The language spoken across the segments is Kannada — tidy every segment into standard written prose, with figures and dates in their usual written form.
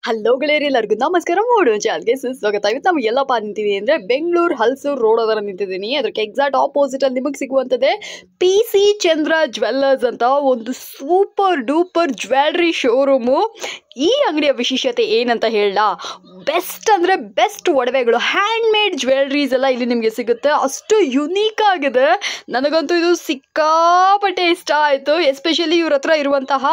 ಹಲೋ ಗೆಳೆಯರಿ, ಎಲ್ಲರಿಗೂ ನಮಸ್ಕಾರ. ಮೂಡು ಚಾನಲ್ಗೆ ಸುಸ್ವಾಗತ. ಇವತ್ತು ನಾವು ಎಲ್ಲಪ್ಪ ನಿಂತಿದ್ದೀವಿ ಅಂದರೆ ಬೆಂಗಳೂರು ಹಲಸೂರು ರೋಡ್ ಅದರ ನಿಂತಿದ್ದೀನಿ. ಅದಕ್ಕೆ ಎಕ್ಸಾಕ್ಟ್ ಆಪೋಸಿಟಲ್ಲಿ ನಿಮಗೆ ಸಿಗುವಂಥದ್ದೇ PC ಚಂದ್ರ ಜ್ಯುವೆಲ್ಲರ್ಸ್ ಅಂತ ಒಂದು ಸೂಪರ್ ಡೂಪರ್ ಜ್ಯುವೆಲ್ರಿ ಶೋರೂಮು. ಈ ಅಂಗಡಿಯ ವಿಶೇಷತೆ ಏನಂತ ಹೇಳ, ಬೆಸ್ಟ್ ಅಂದರೆ ಬೆಸ್ಟ್ ಒಡವೆಗಳು, ಹ್ಯಾಂಡ್ ಮೇಡ್ ಜ್ಯುವೆಲ್ರೀಸ್ ಎಲ್ಲ ಇಲ್ಲಿ ನಿಮಗೆ ಸಿಗುತ್ತೆ. ಅಷ್ಟು ಯುನೀಕ್ ಆಗಿದೆ. ನನಗಂತೂ ಇದು ಸಿಕ್ಕಾಪಟ್ಟೆ ಇಷ್ಟ ಆಯಿತು. ಎಸ್ಪೆಷಲಿ ಇವ್ರ ಹತ್ರ ಇರುವಂತಹ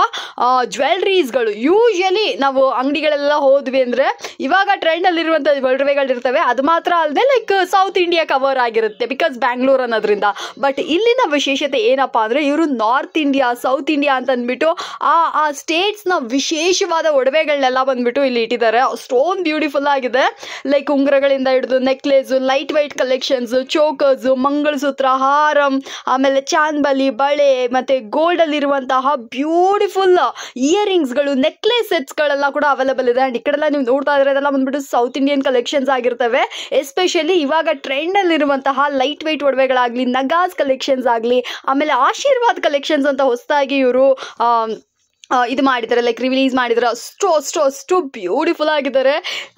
ಜ್ಯುವೆಲ್ರೀಸ್ಗಳು. ಯೂಶಲಿ ನಾವು ಅಂಗಡಿಗಳೆಲ್ಲ ಹೋದ್ವಿ ಅಂದರೆ ಇವಾಗ ಟ್ರೆಂಡಲ್ಲಿರುವಂಥ ಒಡವೆಗಳಿರ್ತವೆ. ಅದು ಮಾತ್ರ ಅಲ್ಲದೆ ಲೈಕ್ ಸೌತ್ ಇಂಡಿಯಾ ಕವರ್ ಆಗಿರುತ್ತೆ, ಬಿಕಾಸ್ ಬ್ಯಾಂಗ್ಳೂರ್ ಅನ್ನೋದ್ರಿಂದ. ಬಟ್ ಇಲ್ಲಿನ ವಿಶೇಷತೆ ಏನಪ್ಪ ಅಂದರೆ ಇವರು ನಾರ್ತ್ ಇಂಡಿಯಾ, ಸೌತ್ ಇಂಡಿಯಾ ಅಂತ ಅಂದ್ಬಿಟ್ಟು ಆ ಸ್ಟೇಟ್ಸ್ನ ವಿಶೇಷವಾದ ಒಡವೆಗಳನ್ನೆಲ್ಲ ಬಂದ್ಬಿಟ್ಟು ಇಲ್ಲಿ ಇಟ್ಟಿದ್ದಾರೆ. ಸ್ಟೋನ್ ಬ್ಯೂಟಿಫುಲ್ ಆಗಿದೆ. ಲೈಕ್ ಉಂಗುರಗಳಿಂದ ಹಿಡಿದು necklace, light white collections, chokers, mangalsutra, ಹಾರಂ, ಆಮೇಲೆ ಚಾನ್ಬಲಿ, ಬಳೆ, ಮತ್ತು ಗೋಲ್ಡಲ್ಲಿರುವಂತಹ ಬ್ಯೂಟಿಫುಲ್ ಇಯರಿಂಗ್ಸ್ಗಳು, ನೆಕ್ಲೆಸ್ ಸೆಟ್ಸ್ಗಳೆಲ್ಲ ಕೂಡ ಅವೈಲೇಬಲ್ ಇದೆ. ಆ್ಯಂಡ್ ಈ ಕಡೆಲ್ಲ ನೀವು ನೋಡ್ತಾ ಇದ್ರೆ ಇದೆಲ್ಲ ಬಂದ್ಬಿಟ್ಟು ಸೌತ್ ಇಂಡಿಯನ್ ಕಲೆಕ್ಷನ್ಸ್ ಆಗಿರ್ತವೆ. ಎಸ್ಪೆಷಲಿ ಇವಾಗ ಟ್ರೆಂಡಲ್ಲಿರುವಂತಹ ಲೈಟ್ ವೈಟ್ ಒಡವೆಗಳಾಗಲಿ, ನಗಾಸ್ ಕಲೆಕ್ಷನ್ಸ್ ಆಗಲಿ, ಆಮೇಲೆ ಆಶೀರ್ವಾದ್ ಕಲೆಕ್ಷನ್ಸ್ ಅಂತ ಹೊಸದಾಗಿ ಇವರು ಇದು ಮಾಡಿದ್ದಾರೆ, ಲೈಕ್ ರಿಲೀಸ್ ಮಾಡಿದ್ದಾರೆ. ಅಷ್ಟು ಬ್ಯೂಟಿಫುಲ್ ಆಗಿದ್ದಾರೆ.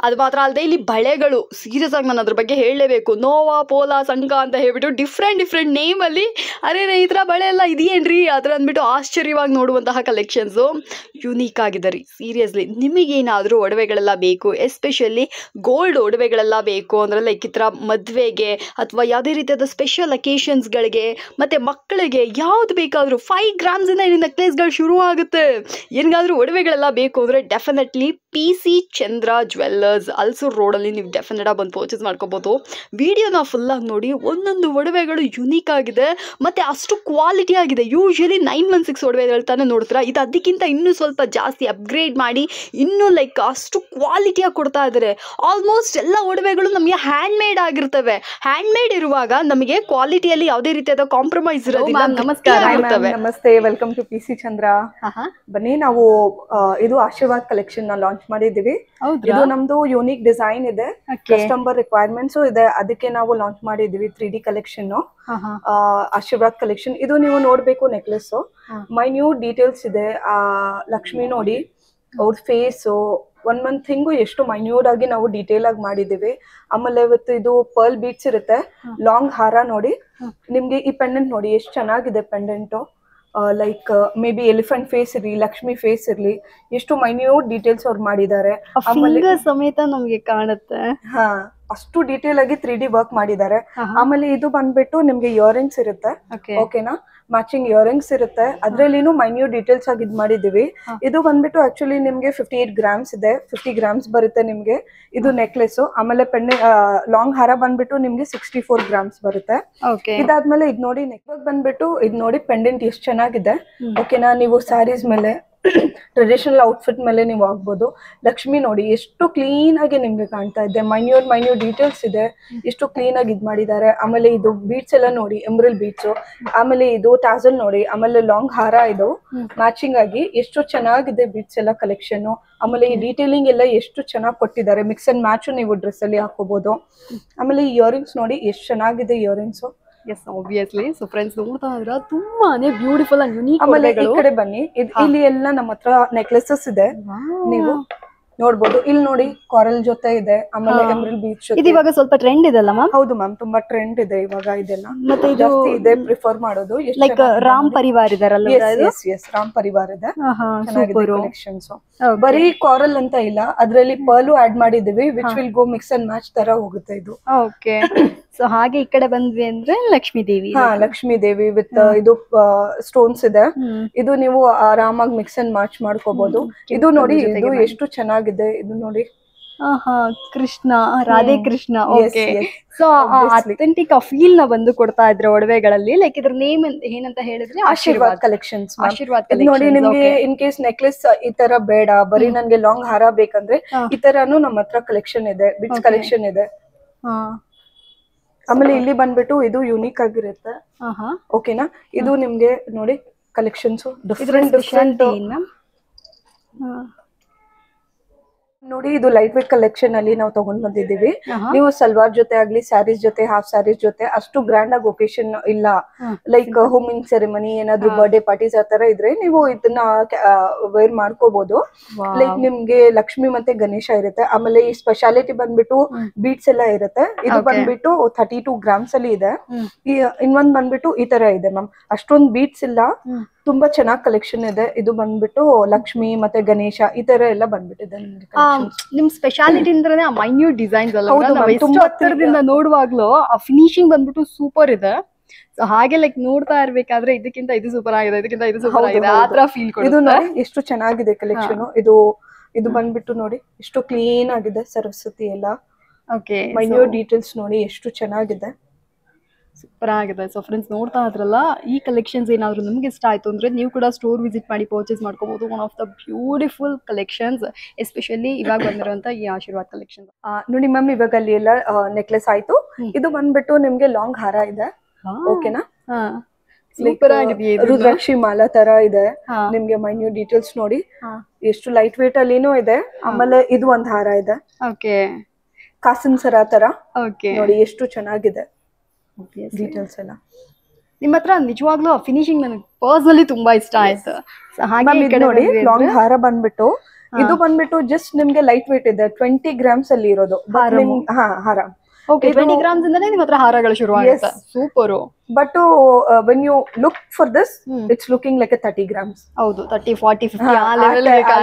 ಅದು ಮಾತ್ರ ಅಲ್ಲದೆ ಇಲ್ಲಿ ಬಳೆಗಳು, ಸೀರಿಯಸ್ ಆಗಿ ನಾನು ಅದ್ರ ಬಗ್ಗೆ ಹೇಳಲೇಬೇಕು. ನೋವಾ, ಪೋಲಾ, ಸಂಕ ಅಂತ ಹೇಳ್ಬಿಟ್ಟು ಡಿಫ್ರೆಂಟ್ ನೇಮಲ್ಲಿ ಅರೆ ಈ ಥರ ಬಳೆ ಎಲ್ಲ ಇದೆಯೇನ್ರಿ ಅದರ ಅಂದ್ಬಿಟ್ಟು ಆಶ್ಚರ್ಯವಾಗಿ ನೋಡುವಂತಹ ಕಲೆಕ್ಷನ್ಸು ಯುನೀಕ್ ಆಗಿದೆ ರೀ. ಸೀರಿಯಸ್ಲಿ ನಿಮಗೇನಾದರೂ ಒಡವೆಗಳೆಲ್ಲ ಬೇಕು, ಎಸ್ಪೆಷಲಿ ಗೋಲ್ಡ್ ಒಡವೆಗಳೆಲ್ಲ ಬೇಕು ಅಂದರೆ ಲೈಕ್ ಈ ಥರ ಮದುವೆಗೆ ಅಥವಾ ಯಾವುದೇ ರೀತಿಯಾದ ಸ್ಪೆಷಲ್ ಅಕೇಶನ್ಸ್ಗಳಿಗೆ ಮತ್ತು ಮಕ್ಕಳಿಗೆ ಯಾವ್ದು ಬೇಕಾದರೂ 5 ಗ್ರಾಮ್ಸಿಂದ ಇಲ್ಲಿ ನೆಕ್ಲೇಸ್ಗಳು ಶುರು ಆಗುತ್ತೆ. ಏನಿಗಾದರೂ ಒಡವೆಗಳೆಲ್ಲ ಬೇಕು ಅಂದರೆ ಡೆಫಿನೆಟ್ಲಿ PC ಚಂದ್ರ ಜ್ಯುವೆಲ್ಲರ್ಸ್ ಹಲಸೂರು ರೋಡಲ್ಲಿ ನೀವು ಡೆಫಿನೆಟಾಗಿ ಬಂದು ಪರ್ಚೇಸ್ ಮಾಡ್ಕೋಬೋದು. ವಿಡಿಯೋನ ಫುಲ್ಲಾಗಿ ನೋಡಿ. ಒಂದೊಂದು ಒಡವೆಗಳು ಯುನೀಕ್ ಆಗಿದೆ ಮತ್ತು ಅಷ್ಟು ಕ್ವಾಲಿಟಿ ಆಗಿದೆ. ಯೂಶಲಿ 916 ಒಡವೆಗಳು ತಾನೇ ನೋಡ್ತೀರಾ, ಇದು ಅದಕ್ಕಿಂತ ಇನ್ನೂ ಸ್ವಲ್ಪ ಜಾಸ್ತಿ ಅಪ್ಗ್ರೇಡ್ ಮಾಡಿ ಇನ್ನೂ ಲೈಕ್ ಅಷ್ಟು ಕ್ವಾಲಿಟಿಯಾಗಿ ಕೊಡ್ತಾ ಇದ್ದಾರೆ. ಆಲ್ಮೋಸ್ಟ್ ಎಲ್ಲ ಒಡವೆಗಳು ನಮಗೆ ಹ್ಯಾಂಡ್ ಮೇಡ್ ಆಗಿರ್ತವೆ. ಹ್ಯಾಂಡ್ ಮೇಡ್ ಇರುವಾಗ ನಮಗೆ ಕ್ವಾಲಿಟಿಯಲ್ಲಿ ಯಾವುದೇ ರೀತಿಯಾದ ಕಾಂಪ್ರಮೈಸ್ ಇರೋದಿಲ್ಲ. ನಮಸ್ಕಾರ, ನಮಸ್ತೆ, ವೆಲ್ಕಮ್ ಟು PC ಚಂದ್ರ. ಬನ್ನಿ, ನಾವು ಇದು ಆಶೀರ್ವಾದ್ ಕಲೆಕ್ಷನ್ ನ ಲಾಂಚ್ ಮಾಡಿದೀವಿ. ಇದು ನಮ್ದು ಯೂನಿಕ್ ಡಿಸೈನ್ ಇದೆ, ಕಸ್ಟಮರ್ ರಿಕ್ವೈರ್ಮೆಂಟ್ಸ್ ಇದೆ, ಅದಕ್ಕೆ ನಾವು ಲಾಂಚ್ ಮಾಡಿದೀವಿ 3D ಕಲೆಕ್ಷನ್, ಆಶೀರ್ವಾದ್ ಕಲೆಕ್ಷನ್. ಇದು ನೀವು ನೋಡ್ಬೇಕು, ನೆಕ್ಲೆಸ್ ಮೈನ್ಯೂಟ್ ಡೀಟೇಲ್ಸ್ ಇದೆ. ಲಕ್ಷ್ಮಿ ನೋಡಿ, ಅವ್ರ ಫೇಸು, ಒಂದ್ ಥಿಂಗು ಎಷ್ಟು ಮೈನ್ಯೂಟ್ ಆಗಿ ನಾವು ಡೀಟೇಲ್ ಆಗಿ ಮಾಡಿದೀವಿ. ಆಮೇಲೆ ಇವತ್ತು ಇದು ಪರ್ಲ್ ಬೀಟ್ಸ್ ಇರುತ್ತೆ, ಲಾಂಗ್ ಹಾರ ನೋಡಿ. ನಿಮ್ಗೆ ಈ ಪೆಂಡೆಂಟ್ ನೋಡಿ ಎಷ್ಟು ಚೆನ್ನಾಗಿದೆ pendant. Like may be elephant face ಇರ್ಲಿ, ಲಕ್ಷ್ಮಿ ಫೇಸ್ ಇರ್ಲಿ, ಎಷ್ಟು ಮೈನ್ಯೂಟ್ ಡೀಟೇಲ್ಸ್ ಅವ್ರು ಮಾಡಿದ್ದಾರೆ. ಸಮೇತ ನಮ್ಗೆ ಕಾಣುತ್ತೆ. ಹಾ, ಅಷ್ಟು ಡೀಟೇಲ್ ಆಗಿ 3D ವರ್ಕ್ ಮಾಡಿದ್ದಾರೆ. ಆಮೇಲೆ ಇದು ಬಂದ್ಬಿಟ್ಟು ನಿಮ್ಗೆ ಇಯರಿಂಗ್ಸ್ ಇರುತ್ತೆ, ಓಕೆನಾ, ಮ್ಯಾಚಿಂಗ್ ಇಯರಿಂಗ್ಸ್ ಇರುತ್ತೆ. ಅದ್ರಲ್ಲಿನೂ ಮೈನ್ಯೂಟ್ ಡೀಟೇಲ್ಸ್ ಆಗಿ ಇದು ಮಾಡಿದೀವಿ. ಇದು ಬಂದ್ಬಿಟ್ಟು ಆಕ್ಚುಲಿ ನಿಮ್ಗೆ 58 ಗ್ರಾಮ್ಸ್ ಇದೆ, 50 ಗ್ರಾಮ್ಸ್ ಬರುತ್ತೆ ನಿಮ್ಗೆ ಇದು ನೆಕ್ಲೆಸ್. ಆಮೇಲೆ ಲಾಂಗ್ ಹಾರ ಬಂದ್ಬಿಟ್ಟು ನಿಮ್ಗೆ 64 ಗ್ರಾಮ್ಸ್ ಬರುತ್ತೆ. ಇದಾದ್ಮೇಲೆ ಇದ್ ನೋಡಿ, ನೆಕ್ಲೆಸ್ ಬಂದ್ಬಿಟ್ಟು ಇದ್ ನೋಡಿ, ಪೆಂಡೆಂಟ್ ಎಷ್ಟು ಚೆನ್ನಾಗಿದೆ, ಓಕೆನಾ. ನೀವು ಸ್ಯಾರೀಸ್ ಮೇಲೆ, ಟ್ರೆಡಿಷನಲ್ ಔಟ್ಫಿಟ್ ಮೇಲೆ ನೀವು ಆಗ್ಬೋದು. ಲಕ್ಷ್ಮಿ ನೋಡಿ ಎಷ್ಟು ಕ್ಲೀನ್ ಆಗಿ ನಿಮ್ಗೆ ಕಾಣ್ತಾ ಇದೆ, ಮೈನ್ಯೂಟ್ ಡೀಟೇಲ್ಸ್ ಇದೆ, ಎಷ್ಟು ಕ್ಲೀನ್ ಆಗಿ ಇದ್ ಮಾಡಿದ್ದಾರೆ. ಆಮೇಲೆ ಇದು ಬೀಟ್ಸ್ ಎಲ್ಲ ನೋಡಿ, ಎಂಬ್ರಲ್ ಬೀಟ್ಸ್. ಆಮೇಲೆ ಇದು ಟ್ಯಾಸಲ್ ನೋಡಿ, ಆಮೇಲೆ ಲಾಂಗ್ ಹಾರ ಇದು ಮ್ಯಾಚಿಂಗ್ ಆಗಿ ಎಷ್ಟು ಚೆನ್ನಾಗಿದೆ ಬೀಟ್ಸ್ ಎಲ್ಲ ಕಲೆಕ್ಷನ್. ಆಮೇಲೆ ಈ ಡೀಟೇಲಿಂಗ್ ಎಲ್ಲ ಎಷ್ಟು ಚೆನ್ನಾಗಿ ಕೊಟ್ಟಿದ್ದಾರೆ, ಮಿಕ್ಸ್ ಅಂಡ್ ಮ್ಯಾಚ್ ನೀವು ಡ್ರೆಸ್ ಅಲ್ಲಿ ಹಾಕೋಬಹುದು. ಆಮೇಲೆ ಇಯರಿಂಗ್ಸ್ ನೋಡಿ ಎಷ್ಟು ಚೆನ್ನಾಗಿದೆ earrings. Yes, obviously. So friends, ನೋಡ್ತಾ ಇದ್ರೆ ತುಂಬಾನೇ ಬ್ಯೂಟಿಫುಲ್ ಅಂಡ್ ಯುನೀಕ್. ಆಮೇಲೆ ಈ ಕಡೆ ಬನ್ನಿ, ಇಲ್ಲಿ ಎಲ್ಲ ನಮ್ಮ ಹತ್ರ ನೆಕ್ಲೆಸಸ್ ಇದೆ, ನೀವು ನೋಡ್ಬೋದು. ಇಲ್ಲಿ ನೋಡಿ, ಕಾರಲ್ ಜೊತೆ ಇದೆ, ಆಮೇಲೆ ಎಮರಲ್ಡ್ ಬೀಚ್. ಇದು ಇವಾಗ ಸ್ವಲ್ಪ ಟ್ರೆಂಡ್ ಇದೆ ಅಲ್ಲ ಮ್ಯಾಮ್? ಹೌದು ಮ್ಯಾಮ್, ತುಂಬಾ ಟ್ರೆಂಡ್ ಇದೆ ಇವಾಗ ಇದೆಲ್ಲ. ಮತ್ತೆ ಜಾಸ್ತಿ ಇದೆ ಪ್ರಿಫರ್ ಮಾಡೋದು. ಲೈಕ್ ರಾಮ್ ಪರಿವಾರ್ ಇದಾರಲ್ಲ? ಎಸ್, ರಾಮ್ ಪರಿವಾರ್ ಇದೆ, ಚೆನ್ನಾಗಿದೆ ಕಲೆಕ್ಷನ್ಸ್. ಬರೀ ಕಾರಲ್ ಅಂತ ಇಲ್ಲ, ಅದ್ರಲ್ಲಿ ಪರ್ಲು ಆಡ್ ಮಾಡಿದೀವಿ, which will go mix and match ತರ ಹೋಗುತ್ತೆ ಇದು. ಓಕೆ. ಸೊ ಹಾಗೆ ಈ ಕಡೆ ಬಂದ್ವಿ ಅಂದ್ರೆ ಲಕ್ಷ್ಮೀ ದೇವಿ. ಲಕ್ಷ್ಮೀ ದೇವಿ ವಿತ್ ಇದು ಸ್ಟೋನ್ಸ್ ಇದೆ. ಇದು ನೀವು ಆರಾಮಾಗಿ ಮಿಕ್ಸ್ ಅಂಡ್ ಮ್ಯಾಚ್ ಮಾಡ್ಕೋಬಹುದು. ಇದು ನೋಡಿ, ಇದು ಎಷ್ಟು ಚೆನ್ನಾಗಿದೆ, ಇದು ನೋಡಿ. Krishna, Radhe Krishna. Okay. So authentic feel ನ ಬಂದು ಕೊಡ್ತಾ ಇದ್ರೆ ಒಡವೆಗಳಲ್ಲಿ. ಲೈಕ್ ಇದ್ರ ನೇಮ್ ಏನಂತ ಹೇಳಿದ್ರೆ ಆಶೀರ್ವಾದ್ ಕಲೆಕ್ಷನ್ಸ್. ಆಶೀರ್ವಾದ್ ನೋಡಿ, ನಿಮ್ಗೆ ಇನ್ ಕೇಸ್ ನೆಕ್ಲೆಸ್ ಈ ತರ ಬೇಡ, ಬರೀ ನನ್ಗೆ ಲಾಂಗ್ ಹಾರ ಬೇಕಂದ್ರೆ ಈ ತರಾನು ನಮ್ಮ ಹತ್ರ ಕಲೆಕ್ಷನ್ ಇದೆ, ಬಿಟ್ಸ್ ಕಲೆಕ್ಷನ್ ಇದೆ. ಆಮೇಲೆ ಇಲ್ಲಿ ಬಂದ್ಬಿಟ್ಟು ಇದು ಯುನೀಕ್ ಆಗಿರುತ್ತೆ, ಓಕೆನಾ. ಇದು ನಿಮ್ಗೆ ನೋಡಿ ಕಲೆಕ್ಷನ್ಸ್ ಡಿಫ್ರೆಂಟ್. ನೋಡಿ ಇದು ಲೈಟ್ ವೇಟ್ ಕಲೆಕ್ಷನ್ ಅಲ್ಲಿ ನಾವು ತಗೊಂಡ್ ಬಂದಿದ್ದೀವಿ. ನೀವು ಸಲ್ವಾರ್ ಜೊತೆ ಆಗ್ಲಿ ಸ್ಯಾರೀಸ್ ಜೊತೆ ಹಾಫ್ ಸ್ಯಾರೀಸ್ ಜೊತೆ ಅಷ್ಟು ಗ್ರ್ಯಾಂಡ್ ಆಗಿ ಒಕೇಶನ್ ಇಲ್ಲ, ಲೈಕ್ ಹೋಮಿಂಗ್ ಸೆರೆಮನಿ ಏನಾದ್ರು ಬರ್ಡೇ ಪಾರ್ಟೀಸ್ ಆತರ ಇದ್ರೆ ನೀವು ಇದನ್ನ ವೇರ್ ಮಾಡ್ಕೋಬಹುದು. ಲೈಕ್ ನಿಮ್ಗೆ ಲಕ್ಷ್ಮಿ ಮತ್ತೆ ಗಣೇಶ ಇರುತ್ತೆ. ಆಮೇಲೆ ಈ ಸ್ಪೆಷಾಲಿಟಿ ಬಂದ್ಬಿಟ್ಟು ಬೀಟ್ಸ್ ಎಲ್ಲ ಇರುತ್ತೆ. ಇದು ಬಂದ್ಬಿಟ್ಟು 32 ಗ್ರಾಮ್ಸ್ ಅಲ್ಲಿ ಇದೆ. ಇನ್ನೊಂದ್ ಬಂದ್ಬಿಟ್ಟು ಈ ತರ ಇದೆ ಮ್ಯಾಮ್. ಅಷ್ಟೊಂದ್ ಬೀಟ್ಸ್ ಇಲ್ಲ, ತುಂಬಾ ಚೆನ್ನಾಗ್ ಕಲೆಕ್ಷನ್ ಇದೆ. ಇದು ಬಂದ್ಬಿಟ್ಟು ಲಕ್ಷ್ಮಿ ಮತ್ತೆ ಗಣೇಶ ಈ ತರ ಎಲ್ಲ ಬಂದ್ಬಿಟ್ಟಿದೆ. ನಿಮ್ ಸ್ಪೆಷಾಲಿಟಿ ಅಂದ್ರೆ ಮೈನ್ಯೂಟ್ ಡಿಸೈನ್ಸ್ ಅಲ್ಲ, ತುಂಬಾ ಹತ್ತಿರದಿಂದ ನೋಡುವಾಗ್ಲೂ ಆ ಫಿನಿಶಿಂಗ್ ಬಂದ್ಬಿಟ್ಟು ಸೂಪರ್ ಇದೆ. ಹಾಗೆ ಲೈಕ್ ನೋಡ್ತಾ ಇರ್ಬೇಕಾದ್ರೆ ಇದಕ್ಕಿಂತ ಇದು ಸೂಪರ್ ಆಗಿದೆ, ಇದಕ್ಕಿಂತ ಇದು ಸೂಪರ್ ಆಗಿದೆ, ಆತರ ಫೀಲ್ ಕೊಡುತ್ತೆ. ಇದು ನೋಡಿ ಎಷ್ಟು ಚೆನ್ನಾಗಿದೆ ಕಲೆಕ್ಷನ್. ಇದು ಬಂದ್ಬಿಟ್ಟು ನೋಡಿ ಎಷ್ಟು ಕ್ಲೀನ್ ಆಗಿದೆ. ಸರಸ್ವತಿ ಎಲ್ಲ ಓಕೆ, ಮೈನ್ಯೂಟ್ ಡೀಟೇಲ್ಸ್ ನೋಡಿ ಎಷ್ಟು ಚೆನ್ನಾಗಿದೆ, ಸೂಪರ್ ಆಗಿದೆ. ಸೊ ಫ್ರೆಂಡ್ಸ್ ನೋಡ್ತಾ ಇದ್ರಲ್ಲ, ಈ ಕಲೆಕ್ಷನ್ಸ್ ಏನಾದ್ರು ನಿಮ್ಗೆ ಇಷ್ಟ ಆಯ್ತು ಅಂದ್ರೆ ನೀವು ಕೂಡ ಸ್ಟೋರ್ ವಿಸಿಟ್ ಮಾಡಿ ಪರ್ಚೇಸ್ ಮಾಡ್ಕೋಬಹುದು. One of the beautiful collections, especially ಇವಾಗ ಬಂದಿರುವಂತ ಈ ಆಶೀರ್ವಾದ್ ಕಲೆಕ್ಷನ್. ನೋಡಿ ಮ್ಯಾಮ್, ಇವಾಗ ಅಲ್ಲಿ ಎಲ್ಲ ನೆಕ್ಲೆಸ್ ಆಯ್ತು. ಇದು ಬಂದ್ಬಿಟ್ಟು ನಿಮ್ಗೆ ಲಾಂಗ್ ಹಾರ ಇದೆ. ಓಕೆನಾ, ಸೂಪರ್ ಆಗಿದೆ. ರುದ್ರಾಕ್ಷಿ ಮಾಲಾ ತರ ಇದೆ. ನಿಮ್ಗೆ ಮೈನ್ಯೂಟ್ ಡೀಟೇಲ್ಸ್ ನೋಡಿ ಎಷ್ಟು ಲೈಟ್ ವೇಟ್ ಅಲ್ಲಿನೂ ಇದೆ. ಆಮೇಲೆ ಇದು ಒಂದ್ ಹಾರ ಇದೆ. ಓಕೆ, ಕಾಸಿನ ಸರ ತರ. ಓಕೆ, ನೋಡಿ ಎಷ್ಟು ಚೆನ್ನಾಗಿದೆ ಡೀಟೇಲ್ಸ್ ಎಲ್ಲ. ನಿಮ್ಮ ಹತ್ರ ನಿಜವಾಗ್ಲೂ ಫಿನಿಶಿಂಗ್ ನನಗೆ ಪರ್ಸನಲಿ ತುಂಬಾ ಇಷ್ಟ ಆಯ್ತು. ಹಾಗೆ ನೋಡಿ ಲಾಂಗ್ ಹಾರ ಬಂದ್ಬಿಟ್ಟು ಇದು ಬಂದ್ಬಿಟ್ಟು ಜಸ್ಟ್ ನಿಮ್ಗೆ ಲೈಟ್ ವೇಟ್ ಇದೆ. 20 ಗ್ರಾಮ್ಸ್ ಅಲ್ಲಿ ಇರೋದು ಹಾರ. ಓಕೆ, 20 ಗ್ರಾಮ್ಸ್ ಇಂದನೇ ನಿಮ್ಮ ಹತ್ರ ಹಾರಗಳು ಶುರು ಆಗುತ್ತೆ. Super. But when you look for this, it's looking like 30 grams. ಹೌದು, 30, 40, 50 ಆ